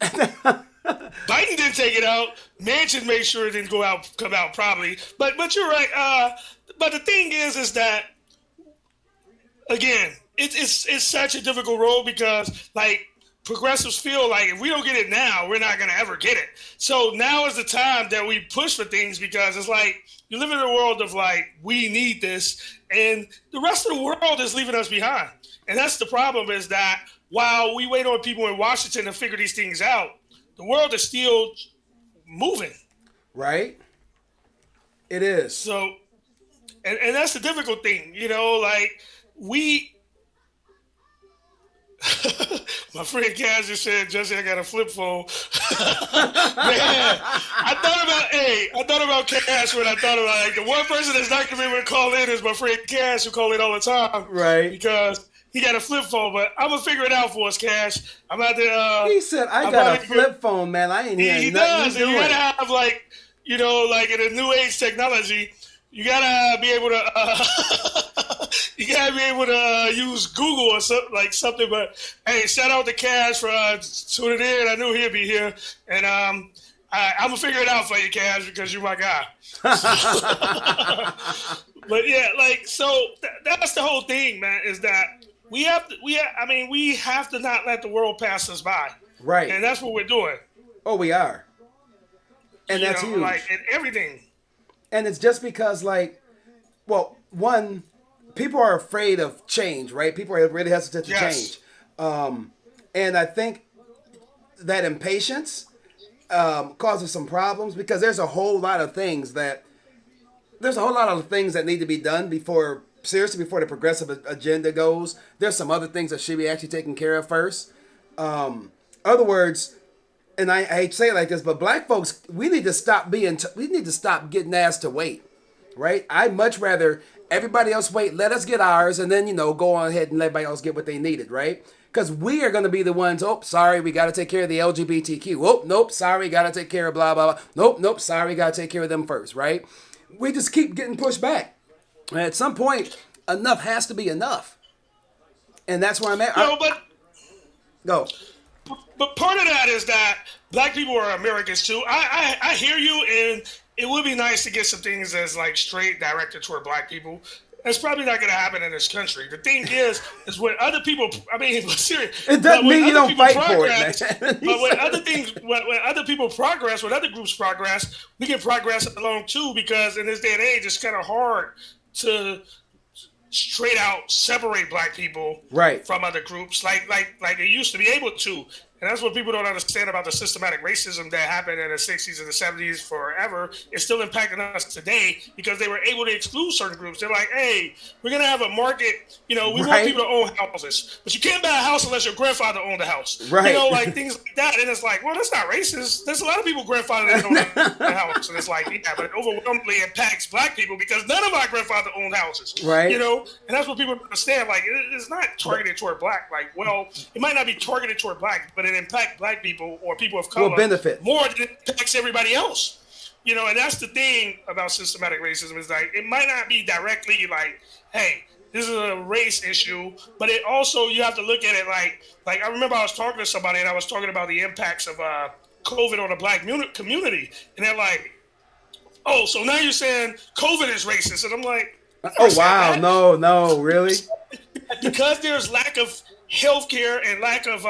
Biden didn't take it out. Manchin made sure it didn't come out probably. But you're right. But the thing is that again, it's such a difficult role because like progressives feel like if we don't get it now, we're not gonna ever get it. So now is the time that we push for things because it's like you live in a world of like we need this, and the rest of the world is leaving us behind. And that's the problem is that while we wait on people in Washington to figure these things out, the world is still moving. Right? It is. So, and that's the difficult thing, like we my friend Kaz just said, Jesse, I got a flip phone. Man, I thought about Cash when I thought about like the one person that's not gonna be able to call in is my friend Cash who call in all the time. Right. Because he got a flip phone, but I'm gonna figure it out for us, Cash. I'm about to He said, I got a flip phone, man. I ain't hearing he nothing does, you and you doing. gotta have like like in a new age technology, you gotta be able to you gotta be able to use Google or something. But hey, shout out to Cash for tuning in. I knew he'd be here, and I'm gonna figure it out for you, Cash, because you're my guy. But yeah, like so that's the whole thing, man. Is that we have to not let the world pass us by, Right. and that's what we're doing. Oh, we are. And that's huge. Like in everything. And it's just because, like, well, one, people are afraid of change, right? People are really hesitant to Yes. change. And I think that impatience causes some problems because there's a whole lot of things that need to be done before the progressive agenda goes. There's some other things that should be actually taken care of first. Other words, and I hate to say it like this, but black folks, we need to stop getting asked to wait, right? I'd much rather everybody else wait, let us get ours, and then, go on ahead and let everybody else get what they needed, right? Because we are going to be the ones, oh, sorry, we got to take care of the LGBTQ. Oh, nope, sorry, got to take care of blah, blah, blah. Nope, sorry, got to take care of them first, right? We just keep getting pushed back. And at some point, enough has to be enough. And that's where I'm at. But Go. But part of that is that black people are Americans too. I hear you, and it would be nice to get some things that's like straight directed toward black people. That's probably not going to happen in this country. The thing is when other people. I mean, serious. It doesn't mean you don't fight for progress, it, man. But when other people progress, when other groups progress, we can progress along too. Because in this day and age, it's kind of hard to straight out separate black people Right. from other groups like they used to be able to. And that's what people don't understand about the systematic racism that happened in the 60s and the 70s forever. It's still impacting us today because they were able to exclude certain groups. They're like, hey, we're going to have a market. We want Right. people to own houses. But you can't buy a house unless your grandfather owned the house. Right. Like things like that. And it's like, well, that's not racist. There's a lot of people grandfather that own the house. And it's like, yeah, but it overwhelmingly impacts black people because none of our grandfather owned houses. Right. And that's what people don't understand. Like, it's not targeted toward black. Like, well, it might not be targeted toward black, but it impacts black people or people of color Will benefit more than it impacts everybody else. And that's the thing about systematic racism is like it might not be directly like, hey, this is a race issue, but it also you have to look at it like I remember I was talking to somebody and I was talking about the impacts of COVID on the black community, and they're like, oh, so now you're saying COVID is racist, and I'm like, oh wow, no, really? Because there's lack of healthcare and lack of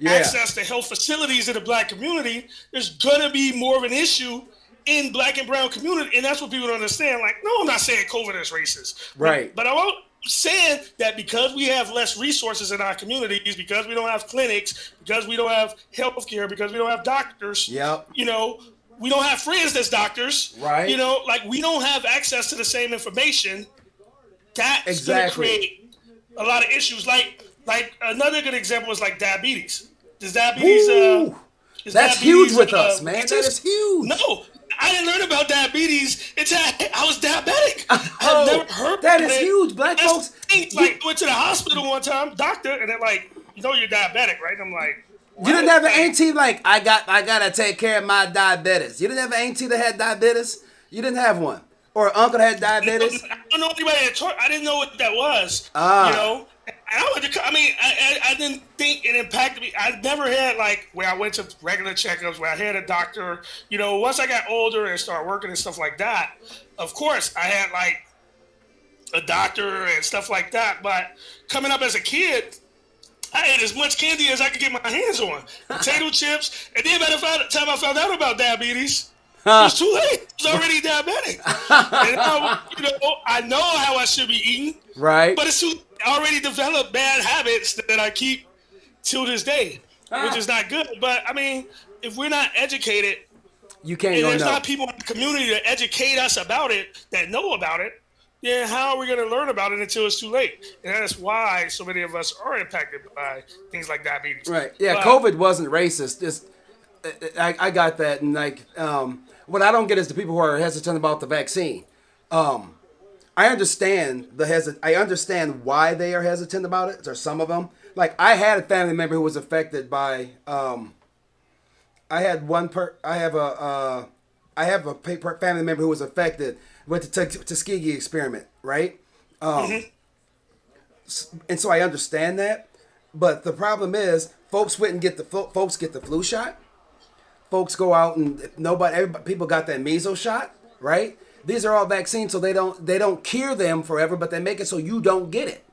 access to health facilities in the black community, there's gonna be more of an issue in black and brown community, and that's what people don't understand. Like, no, I'm not saying COVID is racist, right? But I'm saying that because we have less resources in our communities, because we don't have clinics, because we don't have healthcare, because we don't have doctors, yep. We don't have friends that's doctors, right? Like we don't have access to the same information. That's exactly. gonna create a lot of issues. Like another good example is like diabetes. Does diabetes? That's huge with us, man. That is huge. No, I didn't learn about diabetes until I was diabetic. I've never heard that is huge. Black folks. Like went to the hospital one time, doctor, and they're like, you're diabetic, right? I'm like, what? You didn't have an auntie like I gotta take care of my diabetes. You didn't have an auntie that had diabetes. You didn't have one, or an uncle that had diabetes. I don't know anybody that I didn't know what that was. I mean, I didn't think it impacted me. I never had like where I went to regular checkups, where I had a doctor. You know, once I got older and started working and stuff like that, of course, I had like a doctor and stuff like that. But coming up as a kid, I ate as much candy as I could get my hands on, potato chips, and then by the time I found out about diabetes, it was too late. I was already diabetic, and now, you know, I know how I should be eating, Right. but it's too I already developed bad habits that I keep till this day, which is not good. But I mean, if we're not educated You can't and go there's no. not people in the community to educate us about it that know about it, then how are we going to learn about it until it's too late? And that's why so many of us are impacted by things like diabetes. Right. Yeah. But COVID wasn't racist. Just I got that, and like what I don't get is the people who are hesitant about the vaccine. I understand I understand why they are hesitant about it. Or some of them. Like I had a family member who was affected by. I had one per. I have a family member who was affected with the Tuskegee experiment, right? And so I understand that, but the problem is, folks wouldn't get folks get the flu shot. Folks go out and people got that measles shot, right? These are all vaccines, so they don't cure them forever, but they make it so you don't get it,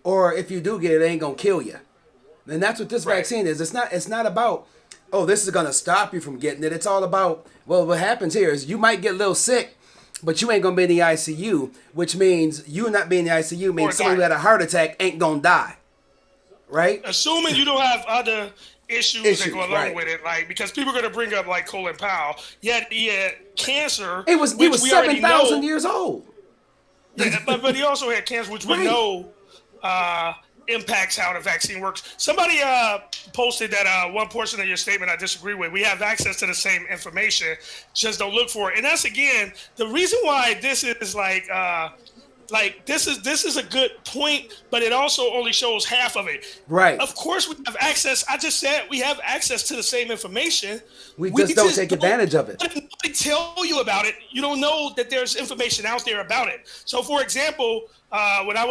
or if you do get it, it ain't gonna kill you. And that's what this right, vaccine is. It's not about, oh, this is gonna stop you from getting it. It's all about, well, what happens here is you might get a little sick, but you ain't gonna be in the ICU, which means you not being in the ICU or means someone die. who had a heart attack ain't gonna die, right? Assuming you don't have other issues that go Issues, along right? with it, like because people are going to bring up like Colin Powell, yet he had cancer, He which was we already 7,000 know. years old. But he also had cancer, which we Right. know impacts how the vaccine works. Somebody posted that one portion of your statement I disagree with. We have access to the same information, just don't look for it. And that's again the reason why this is like this is a good point, but it also only shows half of it. Right. Of course, we have access. I just said we have access to the same information. We just don't take advantage of it. When they tell you about it, you don't know that there's information out there about it. So, for example, when I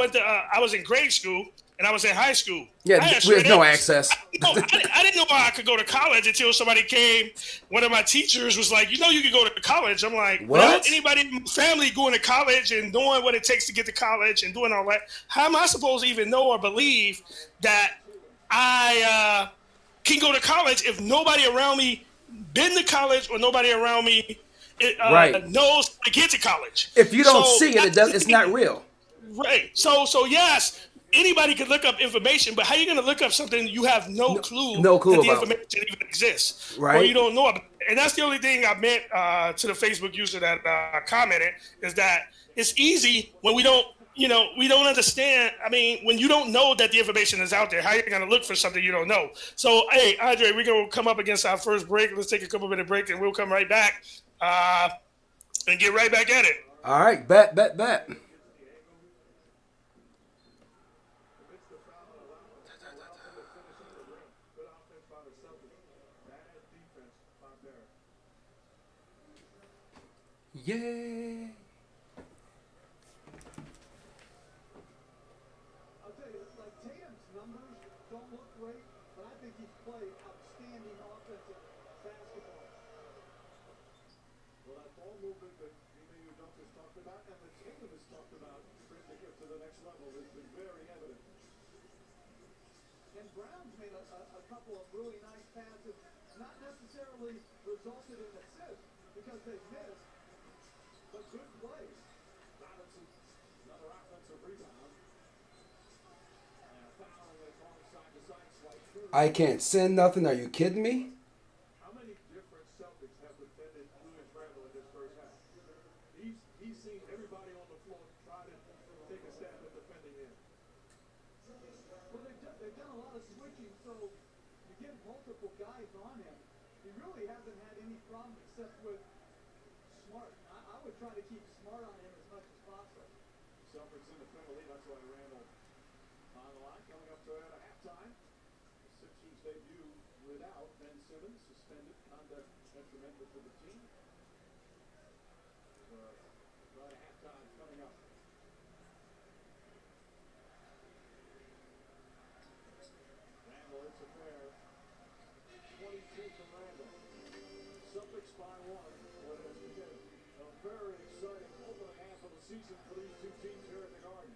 was in grade school and I was in high school. Yeah, I had there's no A's. access. I didn't know I could go to college until somebody came. One of my teachers was like, you can go to college. I'm like, What? without anybody in my family going to college and knowing what it takes to get to college and doing all that, how am I supposed to even know or believe that I can go to college if nobody around me been to college or nobody around me Right. knows to get to college? If you don't So see it, it's not real. Right. So yes, anybody could look up information, but how are you going to look up something you have no clue no clue that the about. information even exists, or Right. you don't know about? And that's the only thing I meant to the Facebook user that commented is that it's easy when we don't. We don't understand. I mean, when you don't know that the information is out there, how are you going to look for something you don't know? So, hey, Andre, we're going to come up against our first break. Let's take a couple minute break, and we'll come right back and get right back at it. All right, bet. Yeah. I'll tell you, like Tatum's numbers don't look great, but I think he's played outstanding offensive basketball. Well, that ball movement that Ime Udoka has talked about and that Tatum has talked about for him to get to the next level has been very evident. And Brown's made a couple of really nice passes, not necessarily resulted in assists because they missed, but good plays. Robinson, another offensive rebound. I can't send nothing. Are you kidding me? How many different Celtics have defended Julius Randle in this first half? He's seen everybody on the floor try to take a stab at defending him. Well, they've done a lot of switching, so you get multiple guys on him. He really hasn't had any problem except with Smart. I would try to keep Smart on him as much as possible. Celtics in the penalty, that's why Randle on the line coming up to at halftime. Sixers debut without Ben Simmons, suspended conduct detrimental to the team. Right halftime coming up. Randall. Celtics by one. What has been a very exciting opening half of the season for these two teams here at the Garden.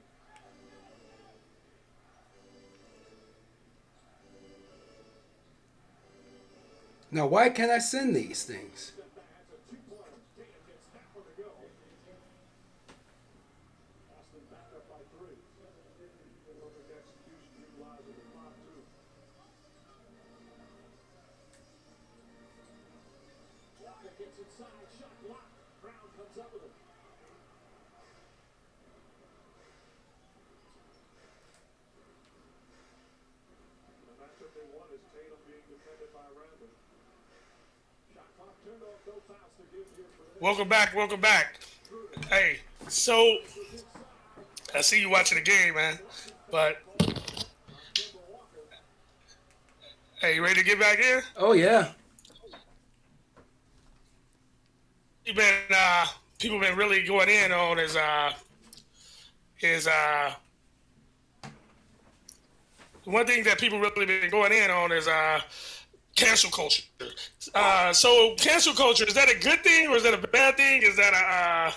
Now, why can't I send these things? Step back, that's a two-pointer. Tatum gets that one to go. Boston back up by three. Perfect execution utilizing the clock, too. Walker gets inside, shot blocked. Brown comes up with it. The matchup they won is Tatum being defended by Randall. Shot clock turned off, no fouls to give here for this. Welcome back. Welcome back. Hey, so I see you watching the game, man. But hey, you ready to get back in? Oh yeah. You've been people been really going in on his one thing that people really been going in on is cancel culture. So cancel culture, is that a good thing or is that a bad thing? Is that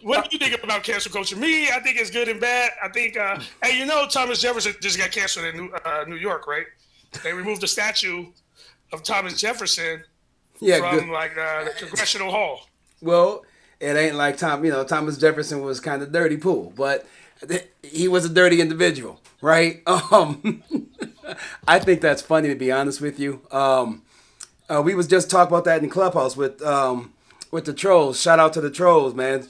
what do you think about cancel culture? Me, I think it's good and bad. I think, hey, Thomas Jefferson just got canceled in New York, right? They removed the statue of Thomas Jefferson from the Congressional Hall. Well, it ain't like Thomas Jefferson was kind of dirty pool, but he was a dirty individual, right? I think that's funny, to be honest with you. We was just talking about that in Clubhouse with the trolls. Shout out to the trolls, man.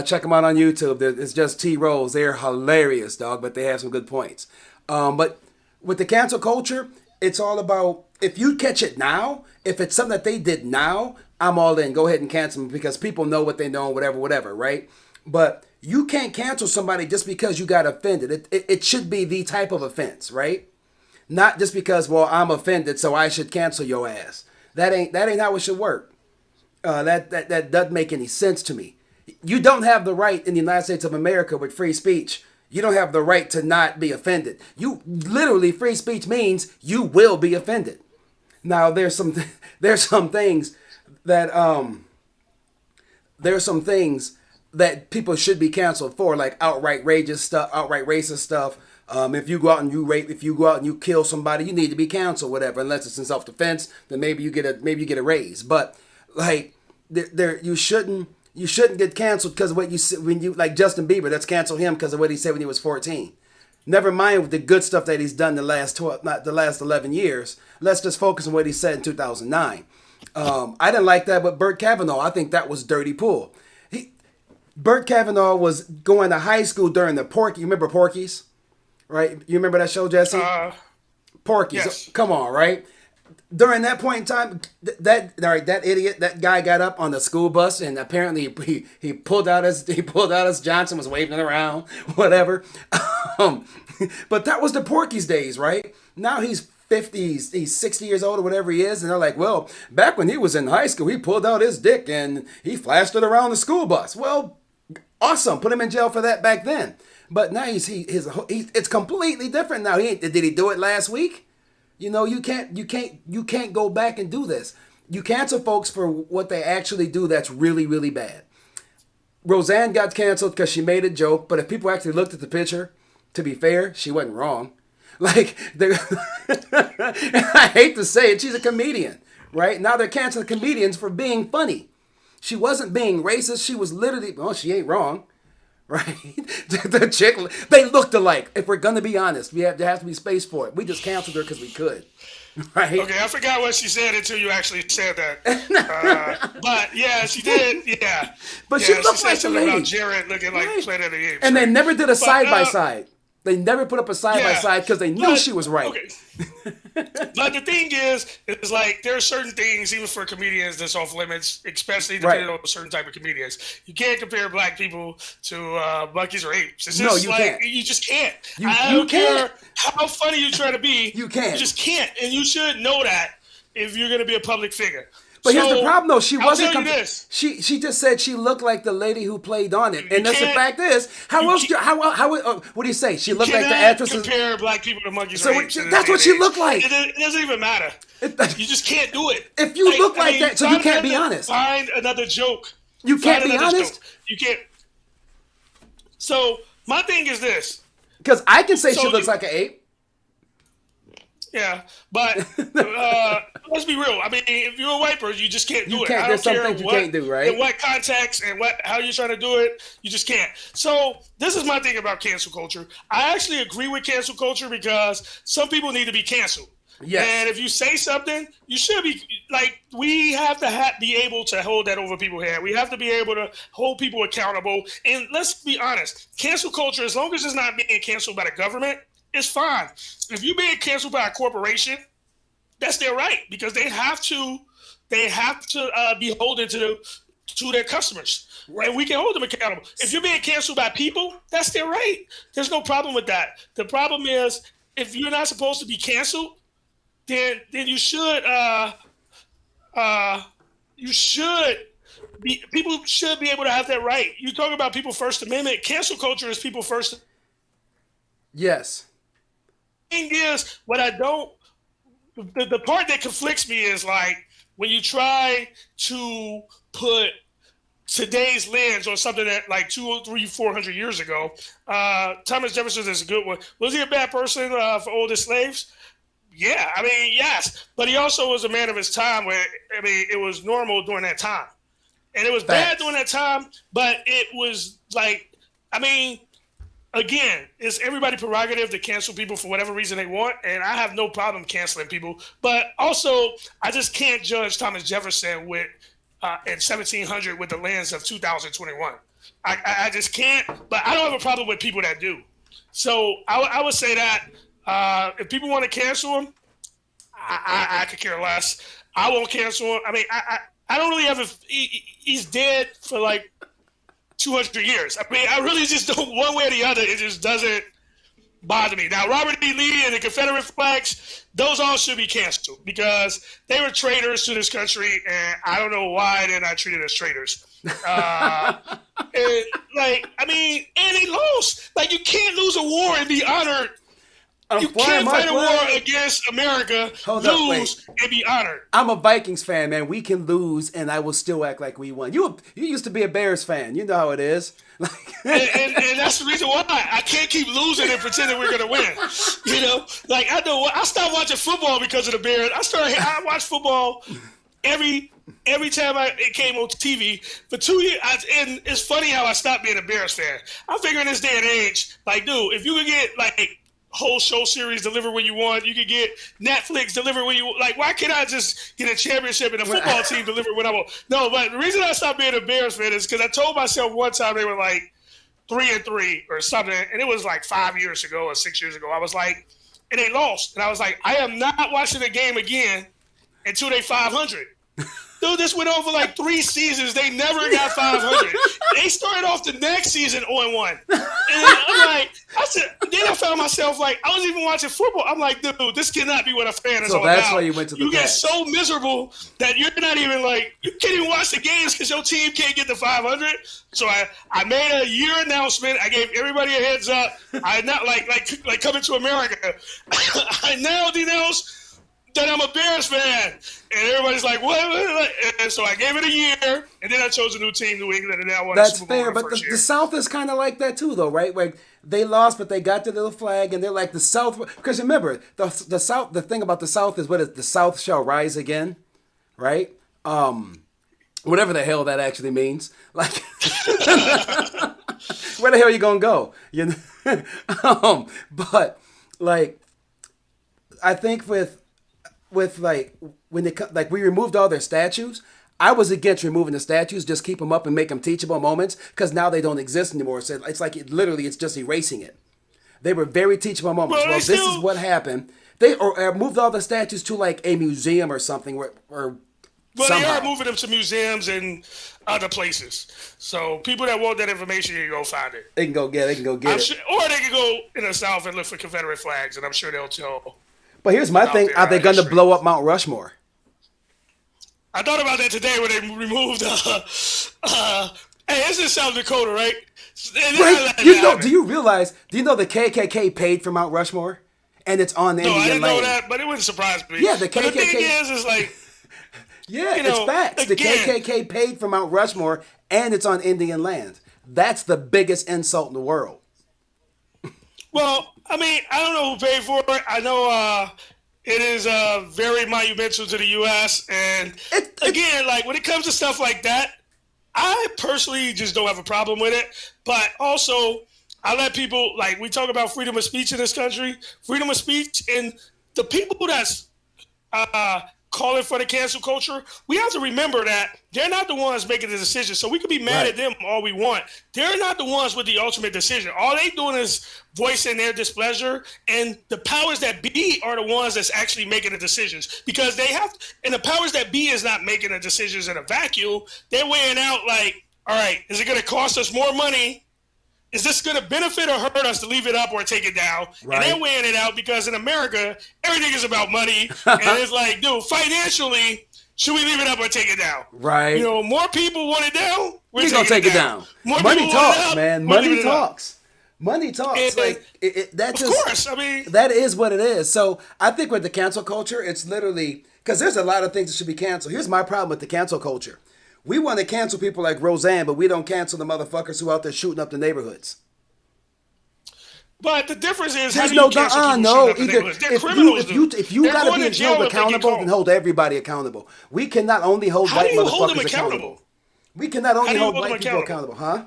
Check them out on YouTube. It's just T-Rolls. They're hilarious, dog, but they have some good points. But with the cancel culture, it's all about, if you catch it now, if it's something that they did now, I'm all in. Go ahead and cancel them because people know what they know, whatever, right? But you can't cancel somebody just because you got offended. It should be the type of offense, right? Not just because, well, I'm offended, so I should cancel your ass. That ain't how it should work. That doesn't make any sense to me. You don't have the right in the United States of America with free speech. You don't have the right to not be offended. You literally, free speech means you will be offended. Now there's some things that people should be canceled for, like outright racist stuff. If you go out and you kill somebody, you need to be canceled, whatever. Unless it's in self-defense, then maybe you get a raise. But like, you shouldn't get canceled because of what you say when you, like Justin Bieber. Let's cancel him because of what he said when he was 14. Never mind the good stuff that he's done the last 11 years. Let's just focus on what he said in 2009. I didn't like that with Bert Kavanaugh. I think that was dirty pool. Bert Kavanaugh was going to high school during the Porky. You remember Porky's? Right? You remember that show, Jesse? Porky's. Yes. Come on, right? During that point in time, that idiot, that guy got up on the school bus and apparently he pulled out his Johnson, was waving it around, whatever. But that was the Porky's days, right? Now he's 50, he's 60 years old or whatever he is, and they're like, well, back when he was in high school, he pulled out his dick and he flashed it around the school bus. Well, awesome. Put him in jail for that back then. But now it's completely different now. Did he do it last week? You can't go back and do this. You cancel folks for what they actually do that's really, really bad. Roseanne got canceled because she made a joke, but if people actually looked at the picture, to be fair, she wasn't wrong. Like, I hate to say it, she's a comedian, right? Now they're canceling comedians for being funny. She wasn't being racist. She was literally, well, she ain't wrong, right? The chick, they looked alike. If we're going to be honest, there has to be space for it. We just canceled her because we could, right? Okay, I forgot what she said until you actually said that. But yeah, she did. Yeah, but she looked like a lady. About Jared looking like Planet of the Apes. And they never did a side-by-side. They never put up a side-by-side because they knew she was right. Okay. But the thing is like there are certain things, even for comedians, that's off limits, especially depending on a certain type of comedians. You can't compare black people to monkeys or apes. It's just can't. You just can't. I don't care how funny you try to be. You can't. You just can't. And you should know that if you're going to be a public figure. But here's the problem, though. She I'll wasn't. tell you this. She just said she looked like the lady who played on it, and that's the can't- fact is, how you else? can't- What do you say? She looked like the Cannot actress. compare black people to monkeys. So or apes in this that's day what and she age. looked like. It doesn't even matter. You just can't do it. If you look like that, so you can't be honest. Find another joke. You can't Find be another honest? joke. You can't. So my thing is this. Because I can say So she looks you- like an ape. Yeah, but let's be real. I mean, if you're a white person, you just can't do You it. can't- I there's don't some care things you what, can't do, right? in what context and how you're trying to do it. You just can't. So this is my thing about cancel culture. I actually agree with cancel culture because some people need to be canceled. Yes. And if you say something, you should be like, we have to be able to hold that over people's head. We have to be able to hold people accountable. And let's be honest, cancel culture, as long as it's not being canceled by the government, it's fine. If you're being canceled by a corporation, that's their right, because they have to be holding to their customers. Right. And we can hold them accountable. If you're being canceled by people, that's their right. There's no problem with that. The problem is, if you're not supposed to be canceled, then you should people should be able to have that right. You talk about people First Amendment. Cancel culture is people first. Yes. Thing is, what I don't, the part that conflicts me is like when you try to put today's lens on something that like 200, 300, 400 years ago. Thomas Jefferson is a good one. Was he a bad person for older slaves? Yeah, I mean, yes, but he also was a man of his time. Where I mean, it was normal during that time, and it was bad during that time. But it was like, I mean, again, it's everybody prerogative to cancel people for whatever reason they want, and I have no problem canceling people. But also, I just can't judge Thomas Jefferson with in 1700 with the lens of 2021. I just can't. But I don't have a problem with people that do. So I would say that. If people want to cancel him, I could care less. I won't cancel him. I mean, I don't really have he's dead for like 200 years. I mean, I really just don't, one way or the other, it just doesn't bother me. Now, Robert E. Lee and the Confederate flags, those all should be canceled because they were traitors to this country, and I don't know why they're not treated as traitors. And, like, I mean, and they lost. Like, you can't lose a war and be honored. You can't fight a war against America, lose, and be honored. I'm a Vikings fan, man. We can lose, and I will still act like we won. You used to be a Bears fan. You know how it is. and that's the reason why I can't keep losing and pretending we're gonna win. You know, like I stopped watching football because of the Bears. I watched football every time it came on TV for 2 years. And it's funny how I stopped being a Bears fan. I figure in this day and age, like, dude, if you could get like whole show series delivered when you want, you could get Netflix delivered when you want. Like, why can't I just get a championship and a football team delivered when I want? No, but the reason I stopped being a Bears fan is because I told myself one time they were like 3-3 or something, and it was like 5 years ago or 6 years ago. I was like, and they lost, and I was like, I am not watching the game again until they 500. Dude, this went on for like 3 seasons. They never got 500. They started off the next season 0-1. And I'm like, then I found myself like, I wasn't even watching football. I'm like, dude, this cannot be what a fan is all about. So that's why you went to the You get Pats. so miserable that you're not even like, you can't even watch the games because your team can't get to 500. So I made a year announcement. I gave everybody a heads up. I not like Coming to America. I now denounce that I'm a Bears fan, and everybody's like, "What?" And so I gave it a year, and then I chose a new team, New England, and now I won That's the Super Bowl fair, in the but first the year. South is kind of like that too, though, right? Like they lost, but they got the little flag, and they're like the South. Because remember, the South. The thing about the South is the South shall rise again, right? Whatever the hell that actually means. Like, where the hell are you gonna go? You know, but like, I think with like when they like we removed all their statues. I was against removing the statues, just keep them up and make them teachable moments, because now they don't exist anymore. So it's like literally it's just erasing it. They were very teachable moments. Well, this is what happened. They or moved all the statues to like a museum or something, or Well, somehow. they are moving them to museums and other places. So people that want that information, you can go find it. They can go get it. Sure, or they can go in the South and look for Confederate flags, and I'm sure they'll tell. But here's my thing: are they going to blow up Mount Rushmore? I thought about that today when they removed. Hey, it's in South Dakota, right? Right? You know? Do you realize? Do you know the KKK paid for Mount Rushmore, and it's on the No, I Indian didn't land? know that, but it wouldn't surprise me. Yeah, the But the KKK. thing is like, Yeah, you it's know, facts. The again- KKK paid for Mount Rushmore, and it's on Indian land. That's the biggest insult in the world. well, I mean, I don't know who paid for it. I know it is very monumental to the U.S. And again, like when it comes to stuff like that, I personally just don't have a problem with it. But also, I let people, like, we talk about freedom of speech in this country, freedom of speech, and the people that's calling for the cancel culture, we have to remember that they're not the ones making the decision. So we could be mad Right. at them all we want. They're not the ones with the ultimate decision. All they doing is voicing their displeasure, and the powers that be are the ones that's actually making the decisions, because they have, and the powers that be is not making the decisions in a vacuum. They're weighing out like, all right, is it going to cost us more money? Is this going to benefit or hurt us to leave it up or take it down? Right. And they're weighing it out because in America, everything is about money. And it's like, dude, financially, should we leave it up or take it down? Right. You know, more people want it down, We're gonna take it down. More Money people want it talks, up, man. we're Money leaving it up. talks. Money talks. And- Like that. Of Just, course. I mean, that is what it is. So I think with the cancel culture, it's literally because there's a lot of things that should be canceled. Here's my problem with the cancel culture. We want to cancel people like Roseanne, but we don't cancel the motherfuckers who out there shooting up the neighborhoods. but the difference is, how There's do you no, cancel people no. shooting up the Either neighborhoods? They're if criminals, if you They're gotta going be to jail held if they get accountable, caught. then hold everybody accountable. We cannot only hold How do white you hold them motherfuckers accountable. accountable? We cannot only do you hold hold them white people accountable? accountable, huh?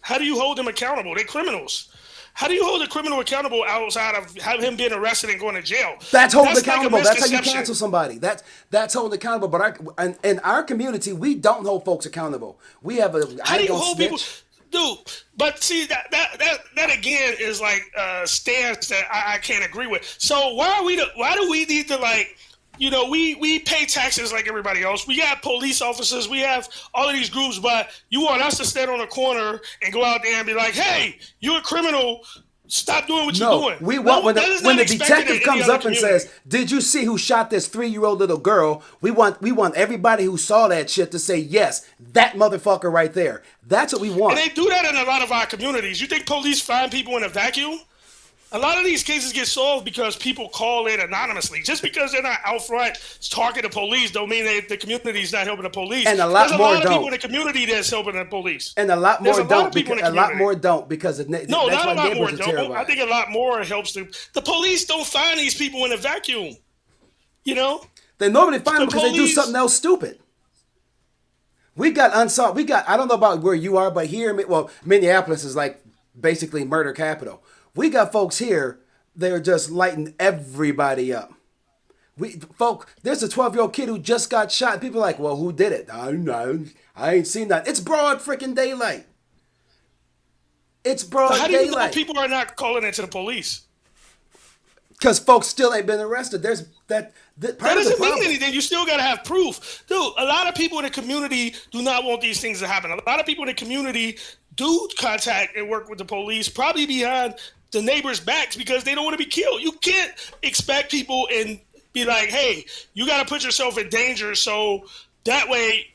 How do you hold them accountable? They're criminals. How do you hold a criminal accountable outside of him being arrested and going to jail? That's holding like a accountable. That's how you misconception. cancel somebody. That's holding accountable. But in our community, we don't hold folks accountable. We have a How I do ain't you gonna hold snitch. people? Dude, but see that again is like a stance that I can't agree with. So why do we need to, like, you know, we pay taxes like everybody else. We got police officers. We have all of these groups, but you want us to stand on a corner and go out there and be like, hey, you're a criminal. Stop doing what you're No, doing. we want that is when not the expected detective in any comes other up and community. says, "Did you see who shot this 3-year-old little girl?" We want everybody who saw that shit to say, "Yes, that motherfucker right there." That's what we want. And they do that in a lot of our communities. You think police find people in a vacuum? A lot of these cases get solved because people call in anonymously. Just because they're not out front talking to police don't mean that the community's not helping the police. And a lot There's more a lot of don't. people in the community that's helping the police. And a lot There's more a lot of don't people because in a the lot community. more don't because No, that's not why a lot more neighborhoods are don't. terrified. I think a lot more helps the police don't find these people in a vacuum. You know? They normally find them The because they do police- something else stupid. We got unsolved. I don't know about where you are, but here, Minneapolis is like basically murder capital. We got folks here, they're just lighting everybody up. There's a 12-year-old kid who just got shot. People are like, well, who did it? I don't know. I ain't seen that. It's broad freaking daylight. It's broad But how do you know daylight. people are not calling into the police? Because folks still ain't been arrested. There's that part That of the doesn't mean problem. anything. You still got to have proof. Dude, a lot of people in the community do not want these things to happen. A lot of people in the community do contact and work with the police, probably behind the neighbors' backs because they don't want to be killed. You can't expect people and be like, hey, you got to put yourself in danger so that way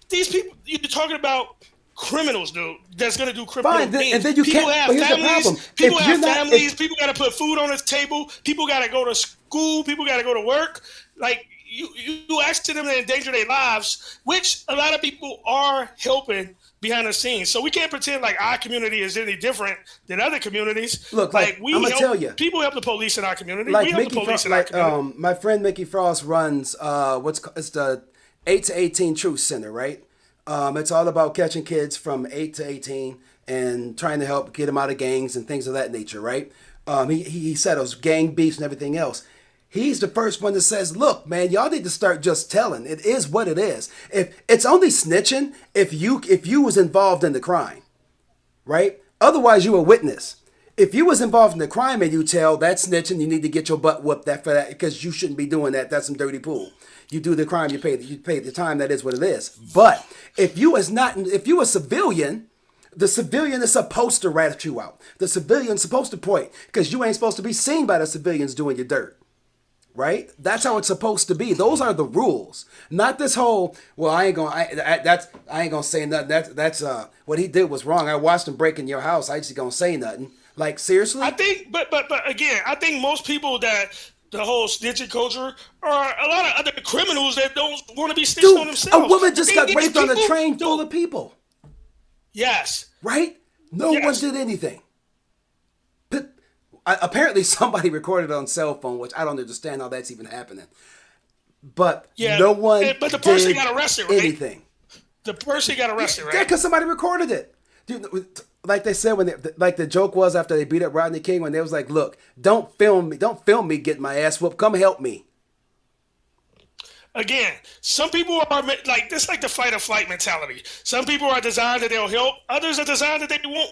these people, you're talking about criminals, dude, that's going to do criminal Fine, things. and then you people can't- have but here's the families. problem. People If have you're not- families. if- People got to put food on the table. People got to go to school. People got to go to work. Like, you ask them to endanger their lives, which a lot of people are helping behind the scenes. So we can't pretend like our community is any different than other communities. Look, like, we I'ma help, tell ya. people help the police in our community. Like we help Mickey the police Frost, in our community. my friend Mickey Frost runs it's the 8 to 18 Truth Center, right? It's all about catching kids from 8 to 18 and trying to help get them out of gangs and things of that nature, right? He settles gang beefs and everything else. He's the first one that says, look, man, y'all need to start just telling. It is what it is. If it's only snitching if you was involved in the crime, right? Otherwise, you a witness. If you was involved in the crime and you tell, that's snitching. You need to get your butt whooped for that because you shouldn't be doing that. That's some dirty pool. You do the crime, you pay the time. That is what it is. But if you a civilian, the civilian is supposed to rat you out. The civilian's supposed to point because you ain't supposed to be seen by the civilians doing your dirt. right? That's how it's supposed to be. Those are the rules, not this whole. Well, I ain't gonna say nothing. That's what he did was wrong. I watched him break in your house. I just gonna say nothing. Like seriously? I think, but again, I think most people that the whole snitching culture are a lot of other criminals that don't want to be snitched on Dude, themselves. a woman just got These raped on a people- train full dude, of people, Yes. right? No one Yes. did anything. But apparently somebody recorded it on cell phone, which I don't understand how that's even happening. But Yeah. no one But the person did got arrested, right? anything. The person got arrested, Yeah, right? because somebody recorded it. Dude, like they said like the joke was after they beat up Rodney King when they was like, "Look, don't film me getting my ass whooped. Come help me." Again, some people are like this, like the fight or flight mentality. Some people are designed that they'll help. Others are designed that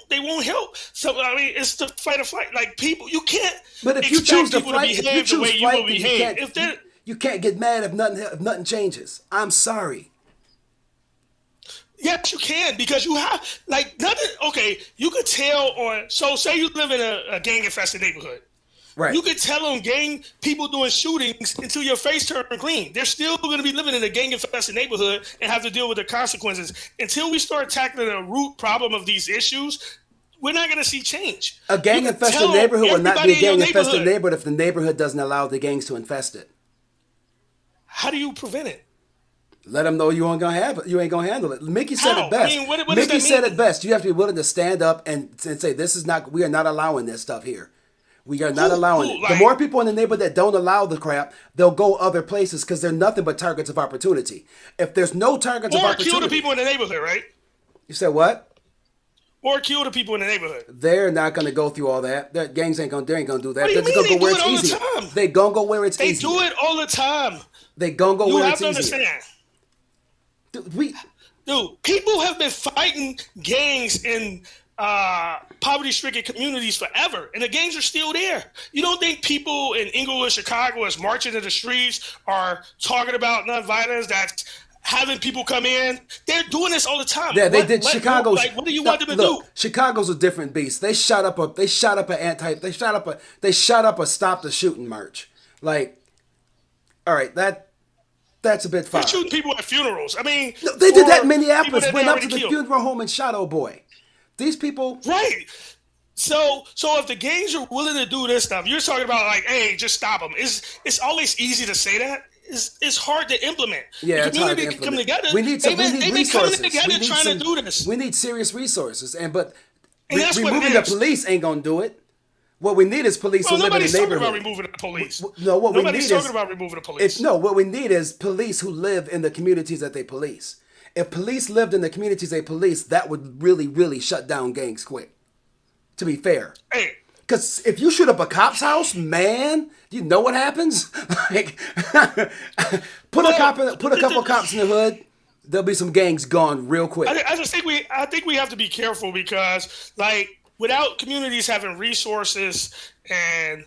they won't help. So I mean, it's the fight or flight. Like people, you can't. But if you expect choose to people fight, if you behave the way choose you will fight, then behave. If they're you can't get mad if nothing changes. I'm sorry. Yes, you can because you have like nothing. Okay, you could tell on. So say you live in a gang infested neighborhood. Right. You could tell on gang people doing shootings until your face turned green. They're still going to be living in a gang infested neighborhood and have to deal with the consequences. Until we start tackling the root problem of these issues, we're not going to see change. A gang You can infested tell neighborhood will not be everybody a in your gang infested neighborhood. neighborhood if the neighborhood doesn't allow the gangs to infest it. How do you prevent it? Let them know you ain't gonna handle it. Mickey said How? it best. I mean, what does Mickey that said mean? it best. You have to be willing to stand up and say we are not allowing this stuff here. We are not allowing it. The like- more people in the neighborhood that don't allow the crap, they'll go other places because they're nothing but targets of opportunity. If there's no targets of Or opportunity, kill the people in the neighborhood, right? you said what? Or kill the people in the neighborhood. They're not gonna go through all that. Their gangs ain't gonna do that. What do They're you just gonna mean? go where They it's do it all easy. the time. They gonna go where it's They easy. do it all the time. They gonna go You where have it's to easy. understand. Dude, Dude, people have been fighting gangs in poverty-stricken communities forever, and the gangs are still there. You don't think people in Inglewood, Chicago, is marching in the streets, are talking about nonviolence, that's having people come in? They're doing this all the time. Yeah, they did. Chicago's like, what do you want them to look, do? Chicago's a different beast. They shot up a stop the shooting march. Like, all right, that's a bit far. They're shooting people at funerals. I mean, No, they did that in for Minneapolis. people that Went they up to already the killed. funeral home and shot old boy. These people. Right. So if the gangs are willing to do this stuff, you're talking about like, hey, just stop them. It's always easy to say that. It's hard to implement. Yeah, the it's hard to community can come implement. together. We need They've been resources. coming together trying to do this. We need serious resources, but And that's what it removing the is. police ain't gonna do it. What we need is police Well, who live in nobody's the talking neighborhood. about removing the police. No, what we Nobody's need talking is about removing the police. what we need is police who live in the communities that they police. If police lived in the communities they police, that would really, really shut down gangs quick. To be fair, Hey, because if you shoot up a cop's house, man, you know what happens. Like, put a couple cops in the hood, there'll be some gangs gone real quick. I think we have to be careful because like without communities having resources and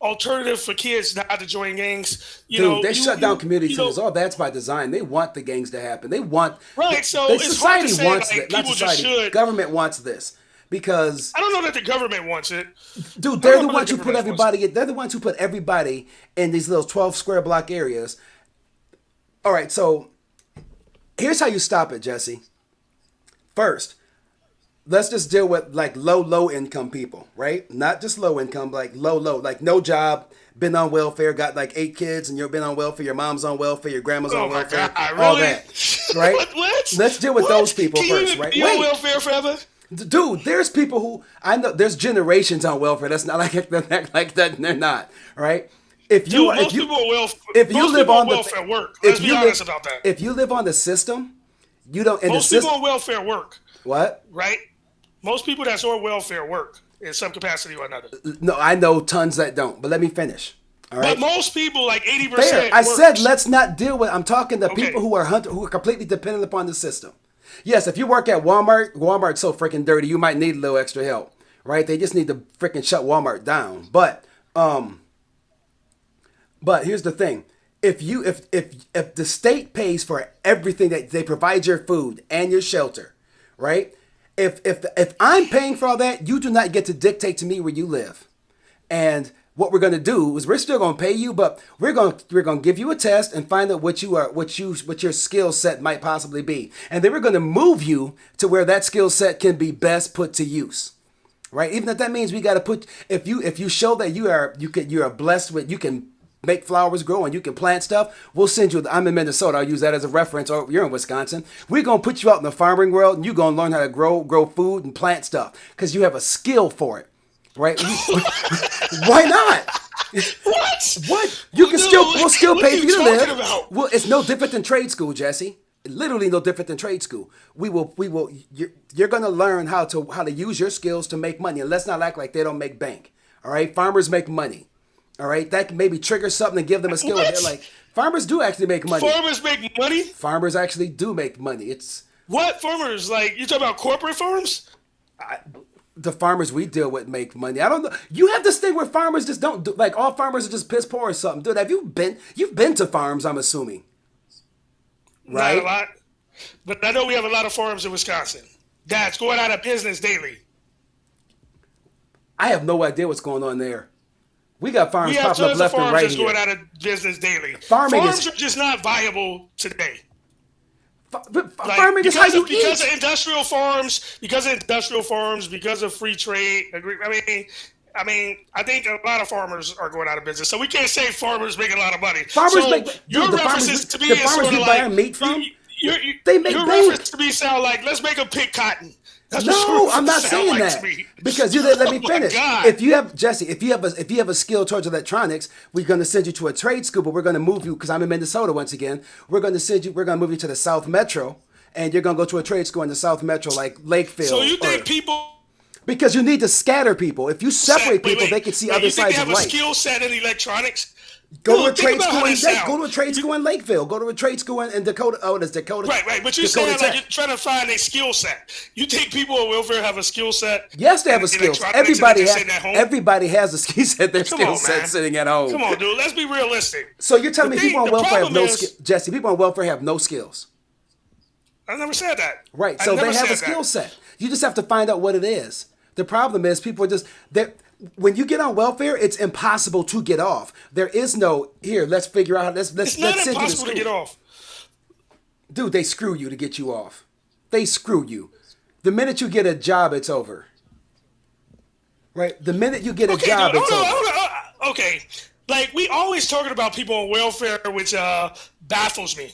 alternative for kids not to join gangs, They shut down community centers. All that's by design. They want the gangs to happen. They want Right, so it's hard to society say, wants like, it. Not people just society. should- Government wants this because I don't know that the government wants it. dude, they're I the don't ones know who the put government everybody. They're the ones who put everybody in these little 12 square block areas. All right, so here's how you stop it, Jesse. First, let's just deal with like low income people, right? Not just low income, like low, like no job, been on welfare, got like 8 kids, and you've been on welfare. Your mom's on welfare, your grandma's Oh on my welfare, God, all really? that, right? What? Let's deal with What? those people Can you first, even right? be on Wait. welfare forever? Dude, there's people who I know. There's generations on welfare. That's not like that. They're not right. If you Dude, most people on welfare. if you most live people on the welfare work. Let's be honest about that. If you live on the system, you don't. And Most the people system, on welfare work, what? right? Most people that's on welfare work in some capacity or another. No, I know tons that don't. But let me finish. All right. But most people, like 80%. Fair. I said works. let's not deal with. I'm talking to Okay. people who are completely dependent upon the system. Yes, if you work at Walmart, Walmart's so freaking dirty. You might need a little extra help, right? They just need to freaking shut Walmart down. But here's the thing: if the state pays for everything that they provide your food and your shelter, right? If I'm paying for all that, you do not get to dictate to me where you live. And what we're going to do is we're still going to pay you, but we're going to give you a test and find out what your skill set might possibly be, and then we're going to move you to where that skill set can be best put to use. Right? Even if that means we got to put, if you show that you are blessed with, you can make flowers grow and you can plant stuff, we'll send you. I'm in Minnesota. I'll use that as a reference. Or you're in Wisconsin. We're gonna put you out in the farming world, and you're gonna learn how to grow food and plant stuff because you have a skill for it. Right? Why not? What? What? You can we'll still what pay are for you you to live. talking about? Well, it's no different than trade school, Jesse. Literally no different than trade school. We will. You're gonna learn how to use your skills to make money, and let's not act like they don't make bank. All right, farmers make money. All right, that can maybe trigger something and give them a skill. What? They're like, farmers do actually make money. Farmers make money? Farmers actually do make money. It's What farmers? Like, you talking about corporate farms? the farmers we deal with make money. I don't know. You have this thing where farmers just don't do, like, all farmers are just piss poor or something. Dude, you've been to farms, I'm assuming. Right? Not a lot. But I know we have a lot of farms in Wisconsin that's going out of business daily. I have no idea what's going on there. We got farms We have popping up tons of left and farms right that's here. going out of business daily. Farming farms is- are just not viable today. Farming is how you because eat. of industrial farms, because of free trade. I mean, I think a lot of farmers are going out of business, so we can't say farmers make a lot of money. Farmers so make your dude, the references farmers, to me the is farmers sort we of buy like our meat from. your They make bank. reference to me sound like let's make them pick cotton. That's what No, your I'm not reference saying sound like that to me. because you didn't let me Oh my finish. God. If you have Jesse, if you have a skill towards electronics, we're going to send you to a trade school, but we're going to move you because I'm in Minnesota once again. We're going to move you to the South Metro, and you're going to go to a trade school in the South Metro, like Lakeville. So you think people because you need to scatter people. If you separate wait, people, they can see other you think sides they of have a life. skill set in electronics? Go No, to a think trade about school how in they sound. Go to a trade school in Lakeville. Go to a trade school in Dakota. Oh, that's Dakota. Right. But you're Dakota saying Tech. like you're trying to find a skill set. You think people on welfare have a skill set? Yes, they have in a skill. electronics and Everybody they're just has. sitting at home? Everybody has a skill set. Their Come skill on, set man. sitting at home. Come on, dude. Let's be realistic. So you're telling me people on the welfare have problem no is- skills? Jesse, people on welfare have no skills. I never said that. Right. I So they never have a said skill that. set. You just have to find out what it is. The problem is people are just when you get on welfare, it's impossible to get off. There is no here. Let's figure out. Let's It's not send you impossible to school. get off. Dude, they screw you to get you off. They screw you. The minute you get a job, it's over. Right? The minute you get a Okay, job, dude, it's over. hold on. Okay, like we always talking about people on welfare, which baffles me.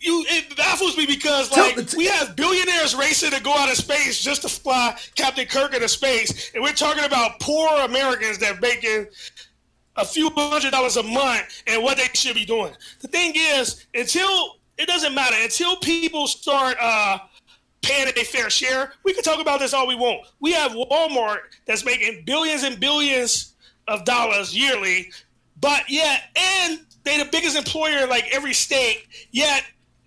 It baffles me because we have billionaires racing to go out of space just to fly Captain Kirk into space, and we're talking about poor Americans that are making a few $100s a month and what they should be doing. The thing is, it doesn't matter until people start paying a fair share. We can talk about this all we want. We have Walmart that's making billions and billions of dollars yearly, but and they're the biggest employer in like every state, yet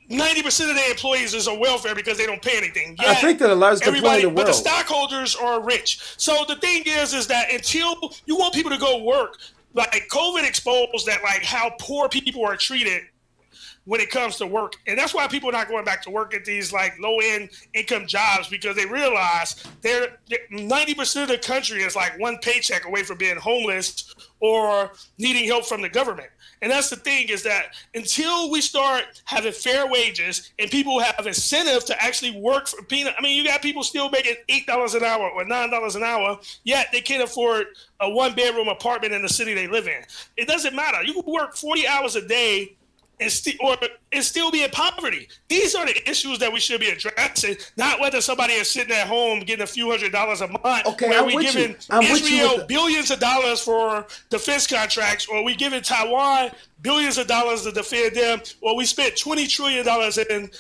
90% of their employees is on welfare because they don't pay anything. I think that the largest employer in the But the world. stockholders are rich. So the thing is that until you want people to go work, like COVID exposed that like how poor people are treated when it comes to work. And that's why people are not going back to work at these like low-end income jobs, because they realize 90% of the country is like one paycheck away from being homeless or needing help from the government. And that's the thing, is that until we start having fair wages and people have incentive to actually work for peanut. I mean, you got people still making $8 an hour or $9 an hour, yet they can't afford a one-bedroom apartment in the city they live in. It doesn't matter. You can work 40 hours a day and still be in poverty. These are the issues that we should be addressing, not whether somebody is sitting at home getting a few $100s a month, Okay, where I'm we with giving you. I'm with you Israel with the- billions of dollars for defense contracts, or we giving Taiwan billions of dollars to defend them, or we spent $20 trillion in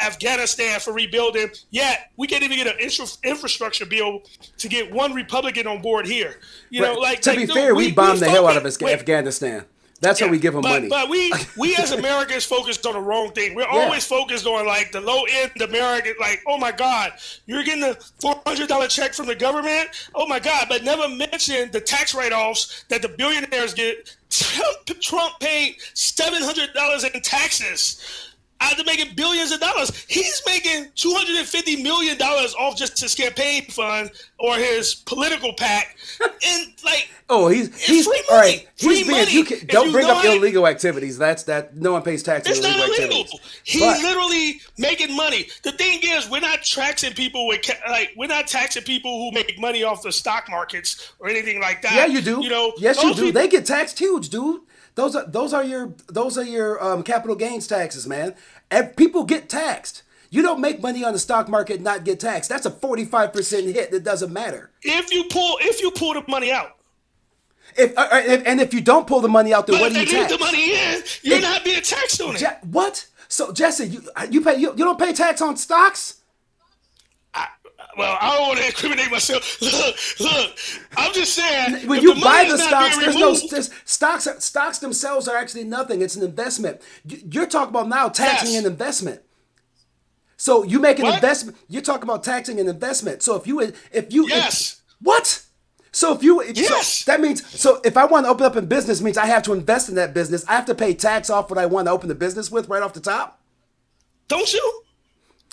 Afghanistan for rebuilding, yet we can't even get an infrastructure bill to get one Republican on board here. You know, like to be fair, we bombed the hell out of Afghanistan. That's how we give them money. But we as Americans focused on the wrong thing. We're always focused on like the low end American, like, oh my God, you're getting a $400 check from the government. Oh my God, but never mention the tax write-offs that the billionaires get. Trump paid $700 in taxes. After making billions of dollars, he's making $250 million off just his campaign fund or his political PAC, and like, Oh, he's free all money. right. Free He's being money. you can, If don't you bring know up how to- illegal activities. That no one pays tax on It's not illegal illegal. activities. He But- literally making money. The thing is, we're not taxing people we're not taxing people who make money off the stock markets or anything like that. Yeah, you do. You know, yes, you those do. people- They get taxed huge, dude. Those are your capital gains taxes, man. And people get taxed. You don't make money on the stock market and not get taxed. That's a 45% hit. That doesn't matter. if you pull the money out. If you don't pull the money out, then But what if do you they leave tax? the money in, you're If- not being taxed on it. What? So Jesse, you don't pay tax on stocks? Well, I don't want to incriminate myself. Look, I'm just saying. When if you the buy money the is not stocks, being there's no removed- stocks themselves are actually nothing. It's an investment. You're talking about now taxing Yes. an investment. So you make an What? investment. You're talking about taxing an investment. So if you Yes. what? So if you Yes. that means if I want to open up a business means I have to invest in that business. I have to pay tax off what I want to open the business with right off the top. Don't you?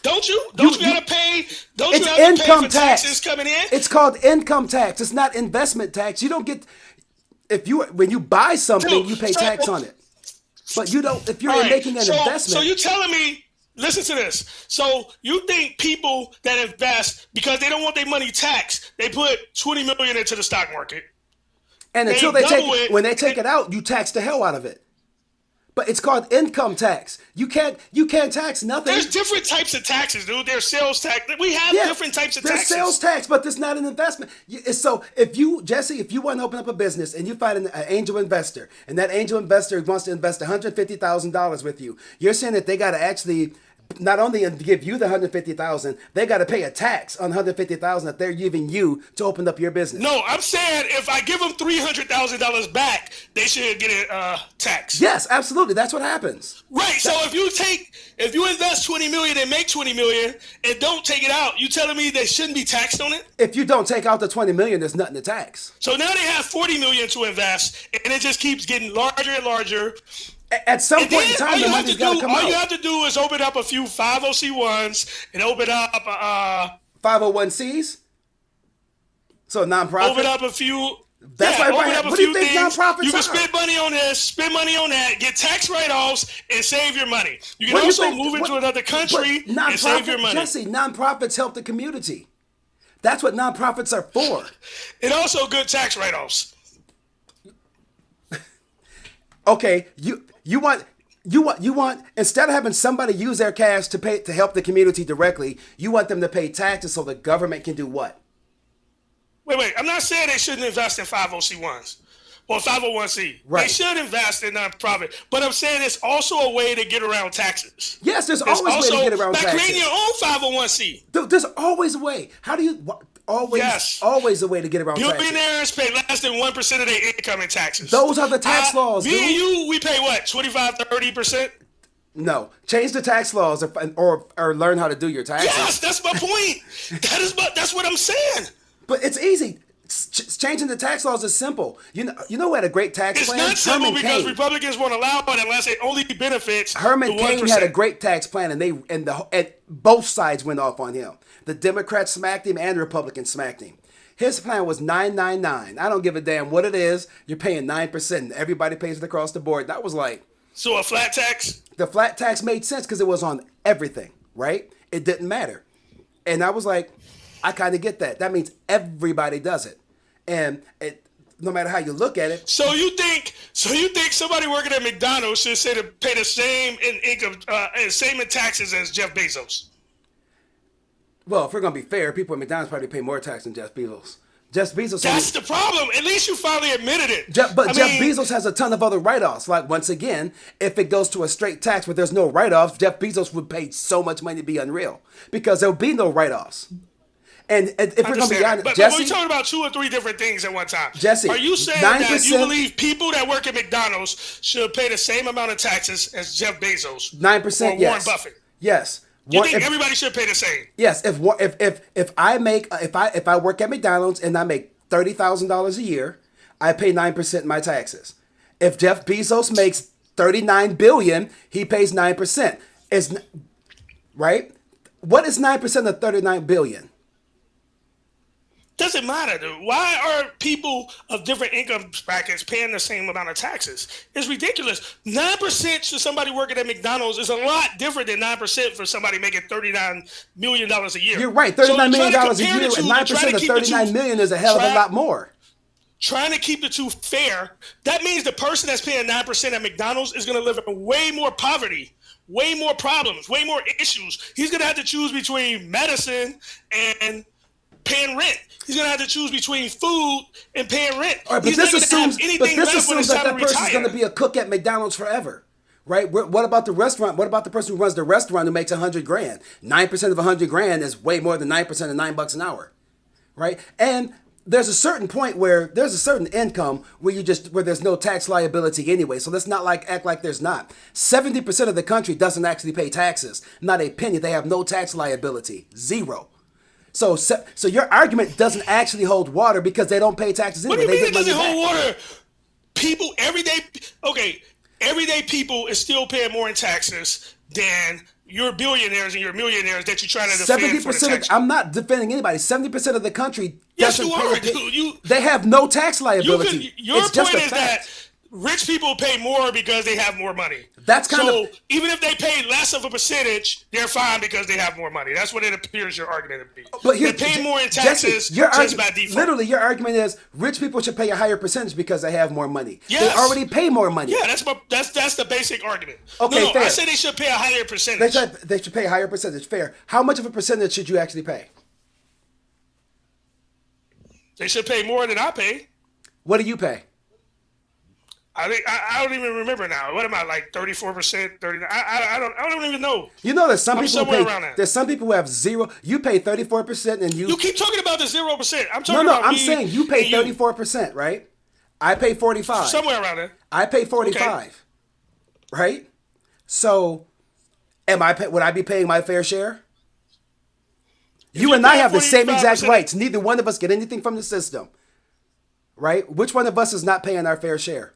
Don't you You- gotta pay? Don't It's you have to pay income for tax. taxes coming in? It's called income tax. It's not investment tax. You don't get when you buy something, Dude, you pay so- tax on it. But you don't if you're All right, making an so investment. you telling me? Listen to this. So you think people that invest because they don't want their money taxed, they put $20 million into the stock market. and until they they take double it, when they take it out, you tax the hell out of it. But it's called income tax. You can't tax nothing. There's different types of taxes, dude. There's sales tax. We have different types of there's taxes. sales tax, but there's not an investment. So if you want to open up a business and you find an angel investor, and that angel investor wants to invest $150,000 with you, you're saying that they got to actually not only give you the $150,000, they got to pay a tax on $150,000 that they're giving you to open up your business. No, I'm saying if I give them $300,000 back, they should get it taxed. Yes, absolutely. That's what happens. Right. So if you invest $20 million and make $20 million and don't take it out, you telling me they shouldn't be taxed on it? If you don't take out the $20 million, there's nothing to tax. So now they have $40 million to invest, and it just keeps getting larger and larger. At some And point in then time, the money's got to come all you out. have to do is open up a few 501c1s and open up 501cs? So nonprofit? open up a few. That's why everybody- open up a what do you few think things. nonprofits You can are? spend money on this, spend money on that, get tax write-offs, and save your money. You can What do you also think- move into what- another country but and save your money. Jesse, nonprofits help the community. That's what nonprofits are for. And also good tax write-offs. Okay, you want instead of having somebody use their cash to help the community directly, you want them to pay taxes so the government can do what? Wait. I'm not saying they shouldn't invest in 501c1s or 501c. Right. They should invest in nonprofit. But I'm saying it's also a way to get around taxes. Yes, there's It's always a way to get around by taxes. creating your own 501c. Dude, there's always a way. How do you always Yes. always a way to get around taxes? Billionaires pay less than 1% of their income in taxes. Those are the tax laws, Me dude. and you, we pay what, 25, 30%? No, change the tax laws or learn how to do your taxes. Yes, that's my point. That's what I'm saying. But it's easy. Changing the tax laws is simple. You know who had a great tax It's plan? not simple Herman because Cain. Republicans won't allow it unless it only benefits Herman the Cain 1%. had a great tax plan, and both sides went off on him. The Democrats smacked him, and the Republicans smacked him. His plan was 999. I don't give a damn what it is. You're paying 9%. Everybody pays it across the board. That was like So a flat tax? the flat tax made sense because it was on everything, right? It didn't matter, and I was like, I kind of get that. That means everybody does it, and no matter how you look at it. So you think somebody working at McDonald's should say to pay the same in income, same in taxes as Jeff Bezos? Well, if we're gonna be fair, people at McDonald's probably pay more tax than Jeff Bezos. Jeff Bezos. That's the problem. At least you finally admitted it. Jeff I mean, Bezos has a ton of other write-offs. Like, once again, if it goes to a straight tax where there's no write-offs, Jeff Bezos would pay so much money to be unreal because there'll be no write-offs. And if we're gonna be understand. honest, But Jesse, we're talking about 2 or 3 different things at one time. Jesse, are you saying that 9%. you believe people that work at McDonald's should pay the same amount of taxes as Jeff Bezos? 9%, or yes, Warren Buffett? yes. You One- think if- everybody should pay the same? Yes, if I work at McDonald's and I make $30,000 a year, I pay 9% in my taxes. If Jeff Bezos makes $39 billion, he pays 9%. Is right? What is 9% of 39 billion? Doesn't matter, dude. Why are people of different income brackets paying the same amount of taxes? It's ridiculous. 9% to somebody working at McDonald's is a lot different than 9% for somebody making $39 million a year. You're right, $39 million a year, and 9% of 39 million is a hell of a lot more. Trying to keep the two fair, that means the person that's paying 9% at McDonald's is going to live in way more poverty, way more problems, way more issues. He's going to have to choose between medicine and paying rent. He's going to have to choose between food and paying rent. All right, but this assumes that person is going to be a cook at McDonald's forever, right? What about the restaurant? What about the person who runs the restaurant who makes $100,000? 9% of $100,000 is way more than 9% of $9 an hour, right? And there's a certain point where there's a certain income where there's no tax liability anyway. So let's not act like there's not. 70% of the country doesn't actually pay taxes. Not a penny. They have no tax liability. Zero. So your argument doesn't actually hold water because they don't pay taxes anyway. What do you mean it doesn't hold water? People, everyday people is still paying more in taxes than your billionaires and your millionaires that you're trying to defend for the tax. I'm not defending anybody. 70% of the country yes, doesn't you are, dude. They have no tax liability. Your point is that rich people pay more because they have more money. That's so even if they pay less of a percentage, they're fine because they have more money. That's what it appears your argument to be. But they pay more in taxes just by default. Literally, your argument is rich people should pay a higher percentage because they have more money. Yes. They already pay more money. Yeah, that's the basic argument. Okay, fair. I say they should pay a higher percentage. They should pay a higher percentage. Fair. How much of a percentage should you actually pay? They should pay more than I pay. What do you pay? I don't even remember now. What am I, like 34%, 39? I don't even know. You know, there's some people who pay. There's some people who have zero. You pay 34%, and you keep talking about the 0%. I'm talking about I'm saying you pay 34%, right? I pay 45. Somewhere around there. I pay 45. Okay. Right? So, would I be paying my fair share? You and I have the same exact rights. Neither one of us get anything from the system. Right? Which one of us is not paying our fair share?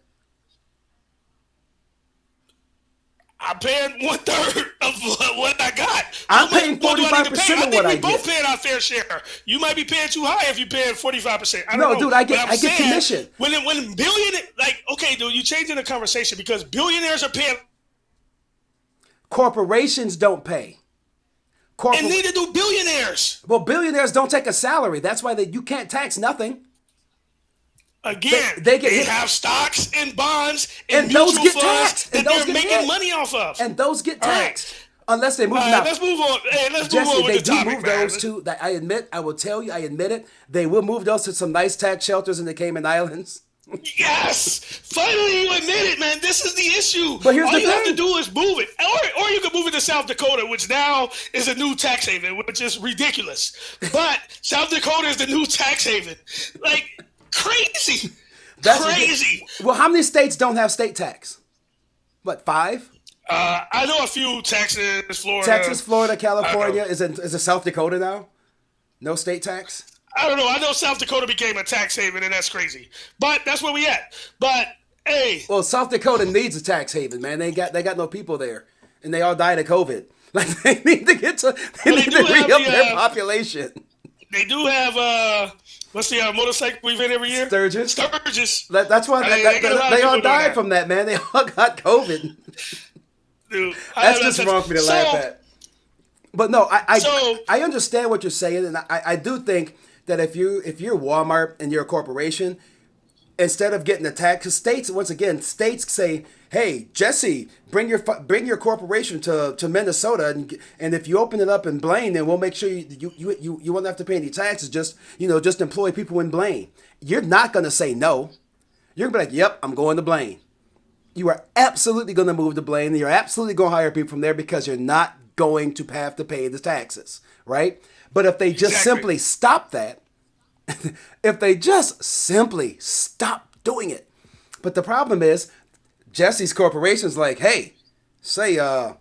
I'm paying 1/3 of what I got. I'm paying 45% of what I get. We both paying our fair share. You might be paying too high if you're paying 45%. I don't know. Dude, I get commission. When billionaires, okay, dude, you changing the conversation because billionaires are paying. Corporations don't pay. And neither do billionaires. Well, billionaires don't take a salary. That's why you can't tax nothing. Again, they have stocks and bonds and those mutual get funds taxed. that they're making money off of. And those get taxed. Right. Unless they move now. Let's move on. Hey, let's Jesse, move on with the topic, move those two. I will tell you, I admit it. They will move those to some nice tax shelters in the Cayman Islands. Yes! Finally you admit it, man. This is the issue. But here's All you have to do is move it. Or you can move it to South Dakota, which now is a new tax haven, which is ridiculous. But South Dakota is the new tax haven. Crazy. That's crazy. Well, how many states don't have state tax? What, 5? I know a few. Texas, Florida, California. Is it South Dakota now? No state tax? I don't know. I know South Dakota became a tax haven, and that's crazy. But that's where we at. But hey, well, South Dakota needs a tax haven, man. They got no people there, and they all died of COVID. They need to re-up their population. They do have what's the motorcycle event every year? Sturgis. That's why they all died from that, man. They all got COVID. Dude, that's just wrong for me to laugh at. But no, I understand what you're saying, and I do think that if you're Walmart and you're a corporation, instead of getting the tax, because states say, hey, Jesse, bring your corporation to Minnesota, and if you open it up in Blaine, then we'll make sure you won't have to pay any taxes. Just employ people in Blaine. You're not gonna say no. You're gonna be like, yep, I'm going to Blaine. You are absolutely gonna move to Blaine, and you're absolutely gonna hire people from there because you're not going to have to pay the taxes, right? But if they just simply stop that, if they just simply stop doing it. But the problem is, Jesse's corporation's like, hey, say, Joe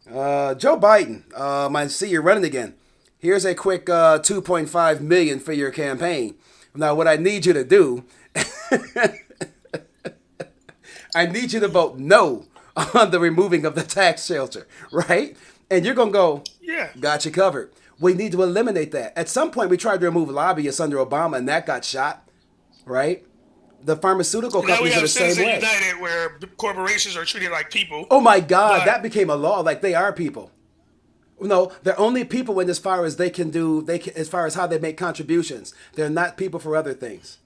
Biden, I see you're running again. Here's a quick $2.5 million for your campaign. Now, what I need you to do, I need you to vote no on the removing of the tax shelter, right? And you're gonna go, Yeah. got you covered. We need to eliminate that. At some point, we tried to remove lobbyists under Obama, and that got shot, right? The pharmaceutical Now we companies are have the same Citizen way. United where corporations are treated like people. Oh my God, But- that became a law. Like they are people. No, they're only people in as far as they can do. As far as how they make contributions. They're not people for other things.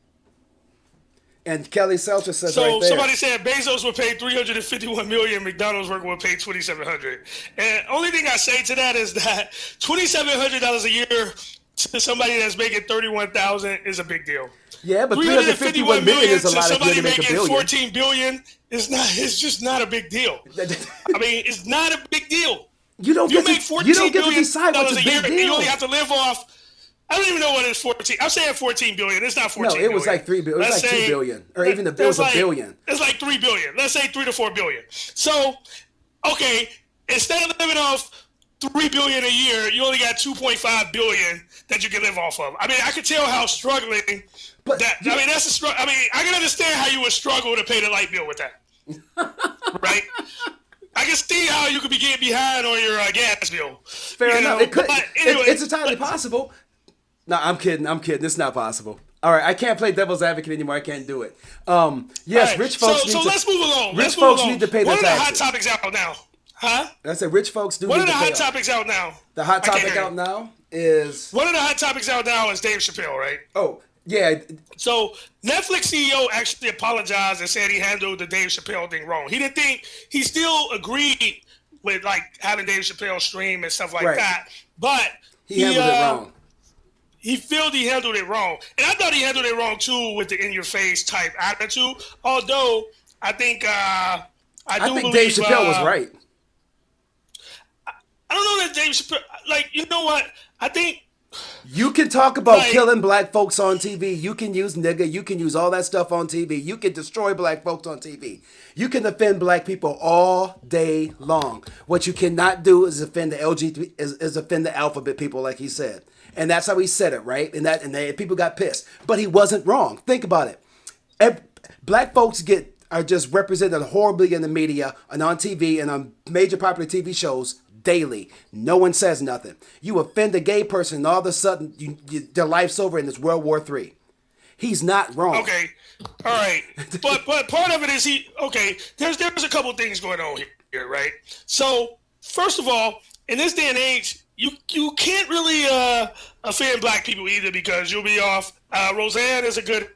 And Kelly Seltzer says So right there. somebody said Bezos would pay $351 million. McDonald's worker would pay $2,700. And only thing I say to that is that $2,700 a year to somebody that's making $31,000 is a big deal. Yeah, but 351 million is a lot if you're somebody to make a making billion. $14 billion is not. It's just not a big deal. I mean, it's not a big deal. You don't You get make to, $14 you don't get to billion decide what's a a year, big and you deal. only have to live off. I don't even know what is 14. I'm saying 14 billion. It's not 14 No, it was billion. like 3 billion. It was Let's like 2 say- billion. Or even it was a billion. It's like 3 billion. Let's say 3 to 4 billion. So, okay, instead of living off 3 billion a year, you only got 2.5 billion that you can live off of. I mean, I could tell how struggling But that. I mean, that's a struggle. I mean, I can understand how you would struggle to pay the light bill with that, right? I can see how you could be getting behind on your gas bill. Fair You enough. know, It could, but anyway, it's entirely possible. No, I'm kidding. It's not possible. All right, I can't play devil's advocate anymore. I can't do it. Yes, Right. rich folks So need to, let's move along. Rich Let's move folks along. need to pay their What are the hot taxes. topics out now? Huh? I said rich folks do What need are the to pay hot up. topics out now? The hot I can't topic hear out you. now is One of the hot topics out now is Dave Chappelle, right? oh yeah, So Netflix CEO actually apologized and said he handled the Dave Chappelle thing wrong. He didn't think he still agreed with like having Dave Chappelle stream and stuff like Right. that, but he handled it wrong. He felt he handled it wrong, and I thought he handled it wrong too with the in-your-face type attitude. Although I think I I think believe, Dave Chappelle was right. I don't know that Dave Chappelle. Like, you know what? I think You can talk about Like- killing black folks on TV. You can use nigga. You can use all that stuff on TV. You can destroy black folks on TV. You can offend black people all day long. What you cannot do is offend the LGBT, is offend the alphabet people, like he said. And that's how he said it, right? And people got pissed. But he wasn't wrong. Think about it. Black folks are just represented horribly in the media and on TV and on major popular TV shows daily. No one says nothing. You offend a gay person, and all of a sudden, their life's over, and it's World War III. He's not wrong. okay, all right, but part of it is There's a couple things going on here, right? So first of all, in this day and age, you can't really offend black people either because you'll be off. Roseanne is a good.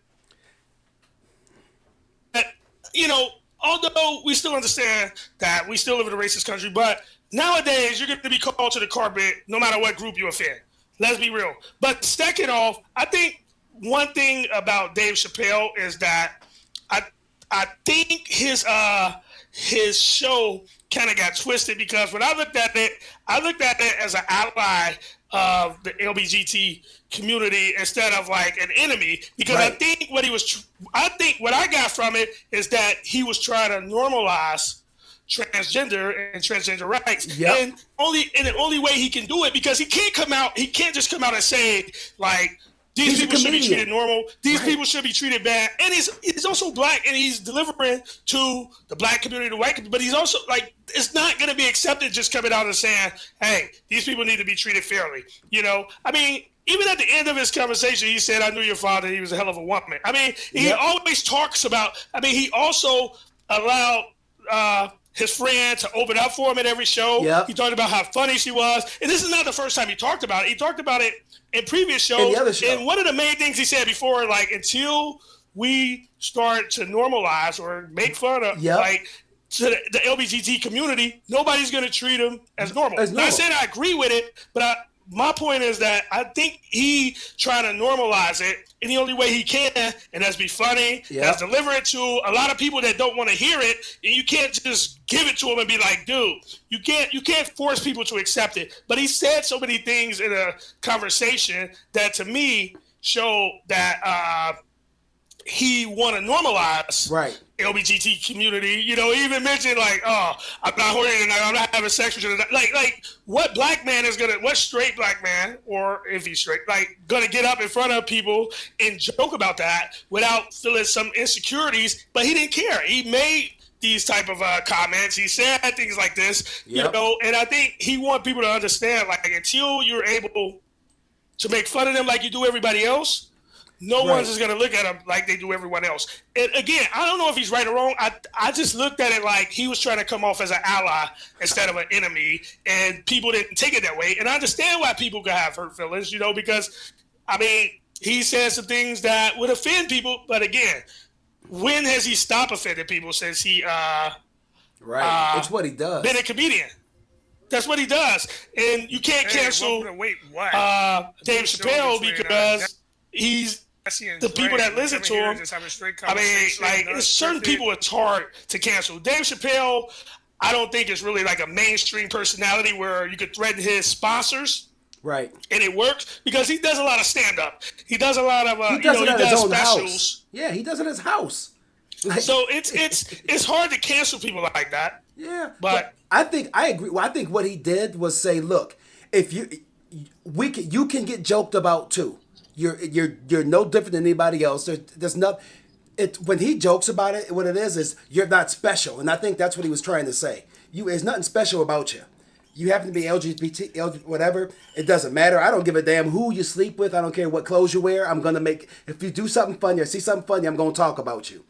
Although we still understand that we still live in a racist country, but nowadays you're going to be called to the carpet no matter what group you offend. Let's be real. But second off, I think one thing about Dave Chappelle is that I think his show kind of got twisted because when I looked at it as an ally of the LGBT community instead of like an enemy. Because Right. I think what I got from it is that he was trying to normalize transgender and transgender rights. Yep. And the only way he can do it because he can't just come out and say like these He's a people should be comedian. treated normal. These Right. people should be treated bad. And he's also black and he's delivering to the black community, the white community. But he's also like, it's not going to be accepted just coming out and saying, hey, these people need to be treated fairly. I mean, even at the end of his conversation, he said, I knew your father. He was a hell of a woman. I mean, he Yep. always talks about, he also allowed his friend to open up for him at every show. Yep. He talked about how funny she was. And this is not the first time he talked about it. He talked about it in previous shows. In the other show. And one of the main things he said before, like, until we start to normalize or make fun of, Yep. like, to the LGBT community, nobody's going to treat them as normal. As normal. Not saying I agree with it, but my point is that I think he trying to normalize it in the only way he can, and that's be funny, Yep. that's deliver it to a lot of people that don't want to hear it, and you can't just give it to them and be like, dude, you can't force people to accept it. But he said so many things in a conversation that to me show that he want to normalize Right. LGBT community. He even mentioned like, oh, I'm not horny tonight, I'm not having sex with you tonight. Like what straight black man, or if he's straight, like gonna get up in front of people and joke about that without feeling some insecurities? But he didn't care. He made these type of comments. He said things like this, Yep. you know, and I think he wants people to understand, like, until you're able to make fun of them like you do everybody else, no Right. one's just going to look at him like they do everyone else. And again, I don't know if he's right or wrong. I just looked at it like he was trying to come off as an ally instead of an enemy, and people didn't take it that way. And I understand why people could have hurt feelings, you know, because, I mean, he said some things that would offend people. But again, when has he stopped offending people since he Right. It's what he does. been a comedian? That's what he does. And you can't cancel Wait, what? Dave Chappelle because he's the people that listen to him. I mean, like, it's certain people it's hard to cancel. Dave Chappelle, I don't think is really like a mainstream personality where you could threaten his sponsors Right. and it works because he does a lot of stand up. He does a lot of He does it at his own specials. house. Yeah, he does it at his house. Like, So it's hard to cancel people like that. yeah, But I think I agree. Well, I think what he did was say, look, if you can get joked about too. You're no different than anybody else. There's not. When he jokes about it, what it is you're not special, and I think that's what he was trying to say. There's nothing special about you. You happen to be LGBT, whatever. It doesn't matter. I don't give a damn who you sleep with. I don't care what clothes you wear. I'm gonna if you do something funny or see something funny, I'm gonna talk about you.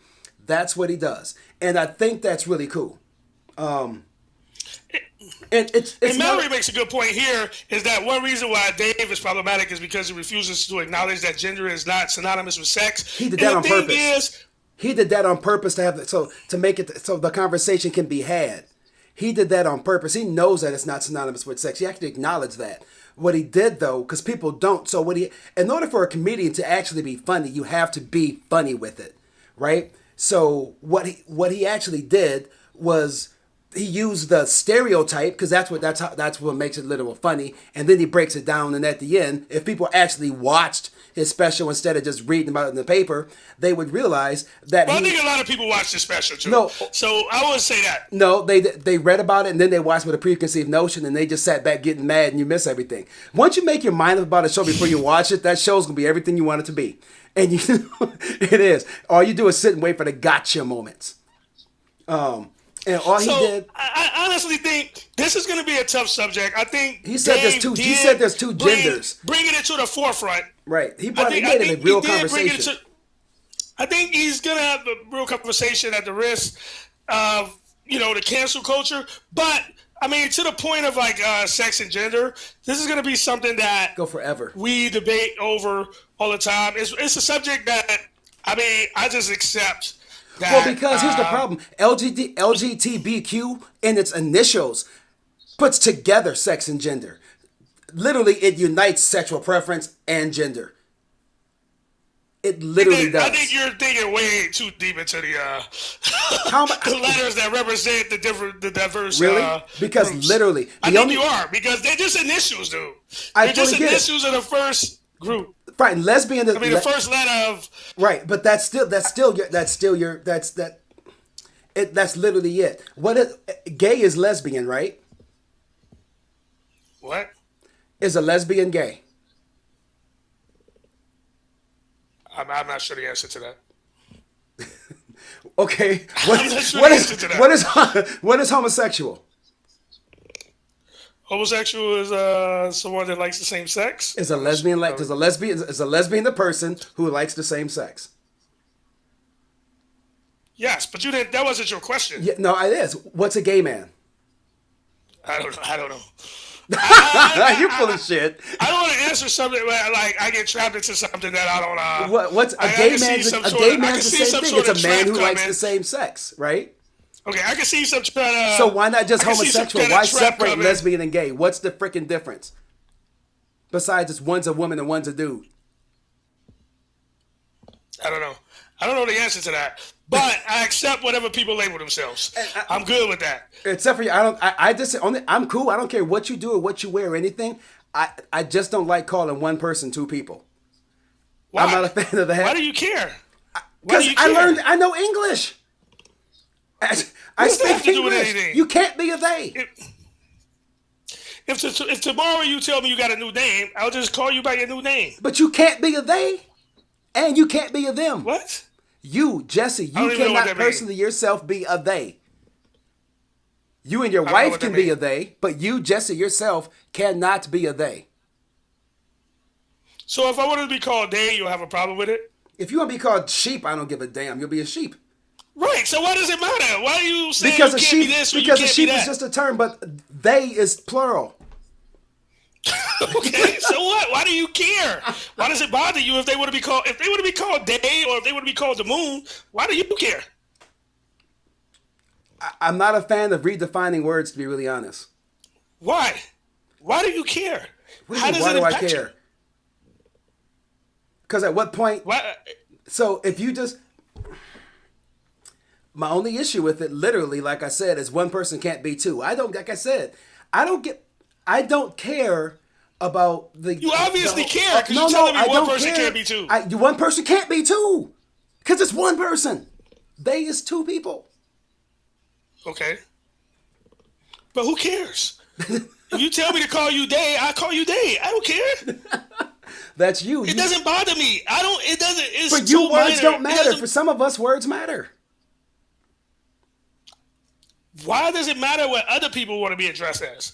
That's what he does, and I think that's really cool. And and Mallory makes a good point here is that one reason why Dave is problematic is because he refuses to acknowledge that gender is not synonymous with sex. He did that on purpose. Is, He did that on purpose to make it so the conversation can be had. He did that on purpose. He knows that it's not synonymous with sex. He has to acknowledge that. What he did though, because people don't. So in order for a comedian to actually be funny, you have to be funny with it, right? So what he actually did was he used the stereotype because that's what makes it a little funny, and then he breaks it down. And at the end, if people actually watched his special instead of just reading about it in the paper, they would realize that. Well, I think a lot of people watch this special too. No, so I wouldn't say that. No, they read about it and then they watched with a preconceived notion and they just sat back getting mad and you miss everything. Once you make your mind up about a show before you watch it, that show's gonna be everything you want it to be, and it is. All you do is sit and wait for the gotcha moments. And all he did. I honestly think this is going to be a tough subject. I think He said there's two genders. Bringing it to the forefront. Right. He made it a real conversation. I think he's going to have a real conversation at the risk of, the cancel culture. But, I mean, to the point of, like, sex and gender, this is going to be something that go forever. We debate over all the time. It's a subject that, I mean, I just accept. Well, because here's the problem. LGBTQ in its initials puts together sex and gender. Literally, it unites sexual preference and gender. It literally does. I think you're thinking way too deep into the the letters that represent the diverse. Really? Because groups. literally, I think you are, because they're just initials, dude. They're just initials of the first group. Right, and lesbian. I mean, the first letter of. Right, but that's literally it. Gay is lesbian, right? What? Is a lesbian gay? I'm not sure the answer to that. Okay, what is homosexual? Homosexual is someone that likes the same sex. Is a lesbian is a lesbian the person who likes the same sex? Yes, but you didn't. That wasn't your question. Yeah, no, it is. What's a gay man? I don't know. You're full of shit. I don't want to answer something where, like, I get trapped into something that I don't. What's a gay man's the same thing? It's a man who likes the same sex, right? Okay, I can see some. So why not just homosexual? Why separate lesbian and gay? What's the freaking difference? Besides, it's one's a woman and one's a dude. I don't know. I don't know the answer to that, but I accept whatever people label themselves. I'm good with that. Except for you, I'm cool. I don't care what you do or what you wear or anything. I just don't like calling one person two people. Why? I'm not a fan of that. Why do you care? Because I know English. I speak English. You can't be a they. If tomorrow you tell me you got a new name, I'll just call you by your new name. But you can't be a they, and you can't be a them. What? You, Jesse, I you don't even know what cannot that means. personally yourself be a they. You and your I don't know wife what can that be a means. they, but you, Jesse, yourself cannot be a they. So if I wanted to be called they, you'll have a problem with it? If you want to be called sheep, I don't give a damn. You'll be a sheep. Right. So why does it matter? Why are you saying Because you a can't sheep, be this or you because a can't sheep be is that? just a term, but they is plural. Okay, so what? Why do you care? Why does it bother you if they want to be called they called day or if they want to be called the moon? Why do you care? I'm not a fan of redefining words, to be really honest. Why? Why do you care? What do you How mean, does why it do I impact you? care? Because at what point? Why? So if you just, my only issue with it, literally, like I said, is one person can't be two. I don't, like I said, I don't care about the. You obviously the- care, 'cause you're telling me one person can't be two. One person can't be two, because it's one person. They is two people. Okay. But who cares? If you tell me to call you day, I call you day. I don't care. That's you. It doesn't bother me. I don't. It doesn't. It's For you, too words minor. don't It matter. doesn't- For some of us, words matter. Why does it matter what other people want to be addressed as?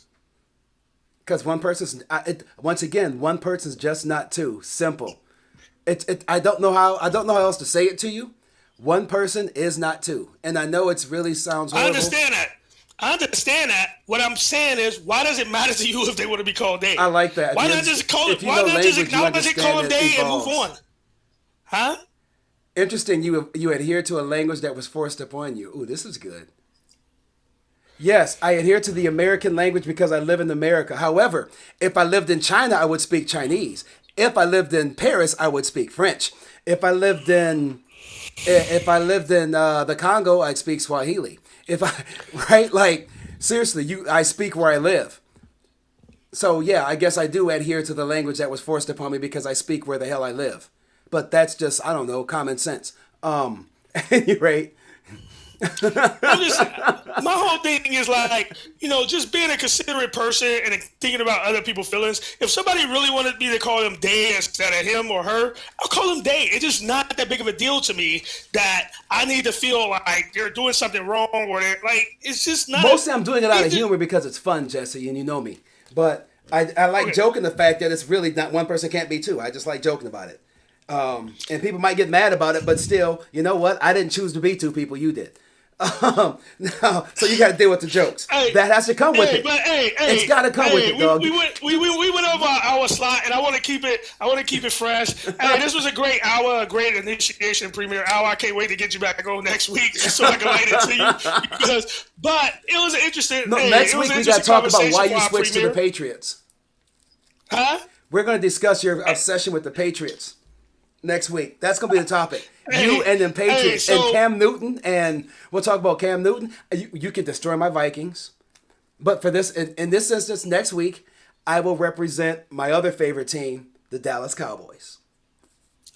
Because one person's once again, one person's just not two. Simple. I don't know how else to say it to you. One person is not two, and I know it's really sounds I horrible. understand that. I understand that. What I'm saying is, why does it matter to you if they want to be called day? I like that. Why If you not just call it? if you Why know not just language, you acknowledge it, call them understand day, it and move evolves. on? Huh? Interesting. You adhere to a language that was forced upon you. Ooh, this is good. Yes, I adhere to the American language because I live in America. However, if I lived in China, I would speak Chinese. If I lived in Paris, I would speak French. If I lived in the Congo, I'd speak Swahili. Right, like seriously, I speak where I live. So yeah, I guess I do adhere to the language that was forced upon me because I speak where the hell I live. But that's just, I don't know, common sense. At any rate, I'm just, my whole thing is like, just being a considerate person and thinking about other people's feelings. If somebody really wanted me to call them they instead of him or her, I'll call them they. It's just not that big of a deal to me that I need to feel like they're doing something wrong or they're like, it's just not. mostly I'm doing it out of just- humor because it's fun, Jesse, and you know me. But I like joking the fact that it's really not one person can't be two. I just like joking about it. And people might get mad about it, but still, you know what? I didn't choose to be two people. You did. No, so you got to deal with the jokes. Hey, that has to come with hey, it. But It's got to come with it, dog. We went over our slot, and I want to keep it fresh. Hey, this was a great hour, a great initiation premiere hour. I can't wait to get you back on next week so I can light it to you. But it was an interesting. No, hey, next it was week an we got to interesting talk about why conversation you for our switched to the premiere. Patriots. Huh? We're going to discuss your obsession with the Patriots next week. That's going to be the topic. Hey, You and them Patriots hey, so- and Cam Newton, and we'll talk about Cam Newton. You can destroy my Vikings, but for this, in this instance, next week, I will represent my other favorite team, the Dallas Cowboys.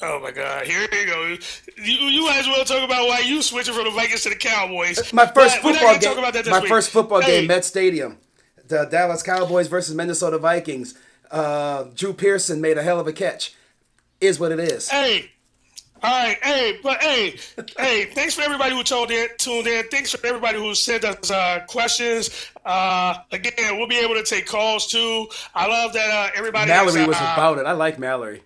Oh my God! Here you go. You might as well talk about why you switching from the Vikings to the Cowboys. My first But we're not football gonna game. talk about that this My week. first football Hey, game, Met Stadium. The Dallas Cowboys versus Minnesota Vikings. Drew Pearson made a hell of a catch. Is what it is. Hey, all right, hey, thanks for everybody who tuned in. Thanks for everybody who sent us questions. Again, we'll be able to take calls too. I love that everybody. Mallory is, was about it. I like Mallory.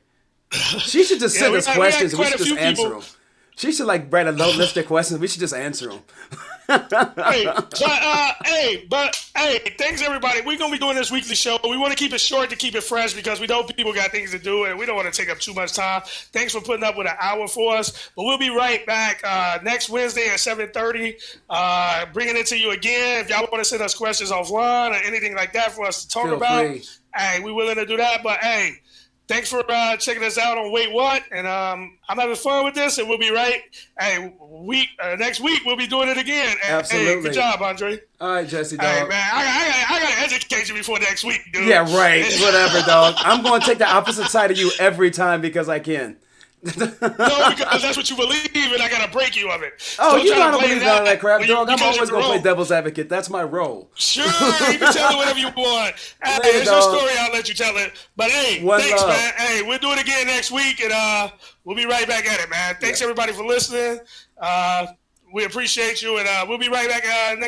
She should just send we us had questions and we quite should a just few answer people. them. She should write a low list of questions. We should just answer them. Hey, thanks everybody. We're gonna be doing this weekly show. We want to keep it short to keep it fresh because we know people got things to do and we don't want to take up too much time. Thanks for putting up with an hour for us. But we'll be right back next Wednesday at 7:30, bringing it to you again. If y'all want to send us questions offline or anything like that for us to talk Feel about, free. hey, we're willing to do that. But hey, thanks for checking us out on Wait What, and I'm having fun with this, and we'll be right. Hey, next week we'll be doing it again. Hey, Absolutely. good job, Andre. All right, Jesse, dog. Hey man, I got to educate you before next week, dude. Yeah, right. Whatever, dog. I'm going to take the opposite side of you every time because I can. No, because that's what you believe, and I gotta break you of it. Oh, Don't you try know I to don't blame believe none of that crap, when you- dog. I'm because always you're gonna play wrong. devil's advocate. That's my role. Sure, you can tell it whatever you want. Hey, Later, it's your dog. story. I'll let you tell it. But hey, One thanks, love. man. Hey, we'll do it again next week, and we'll be right back at it, man. Thanks Yeah. everybody for listening. We appreciate you, and we'll be right back next.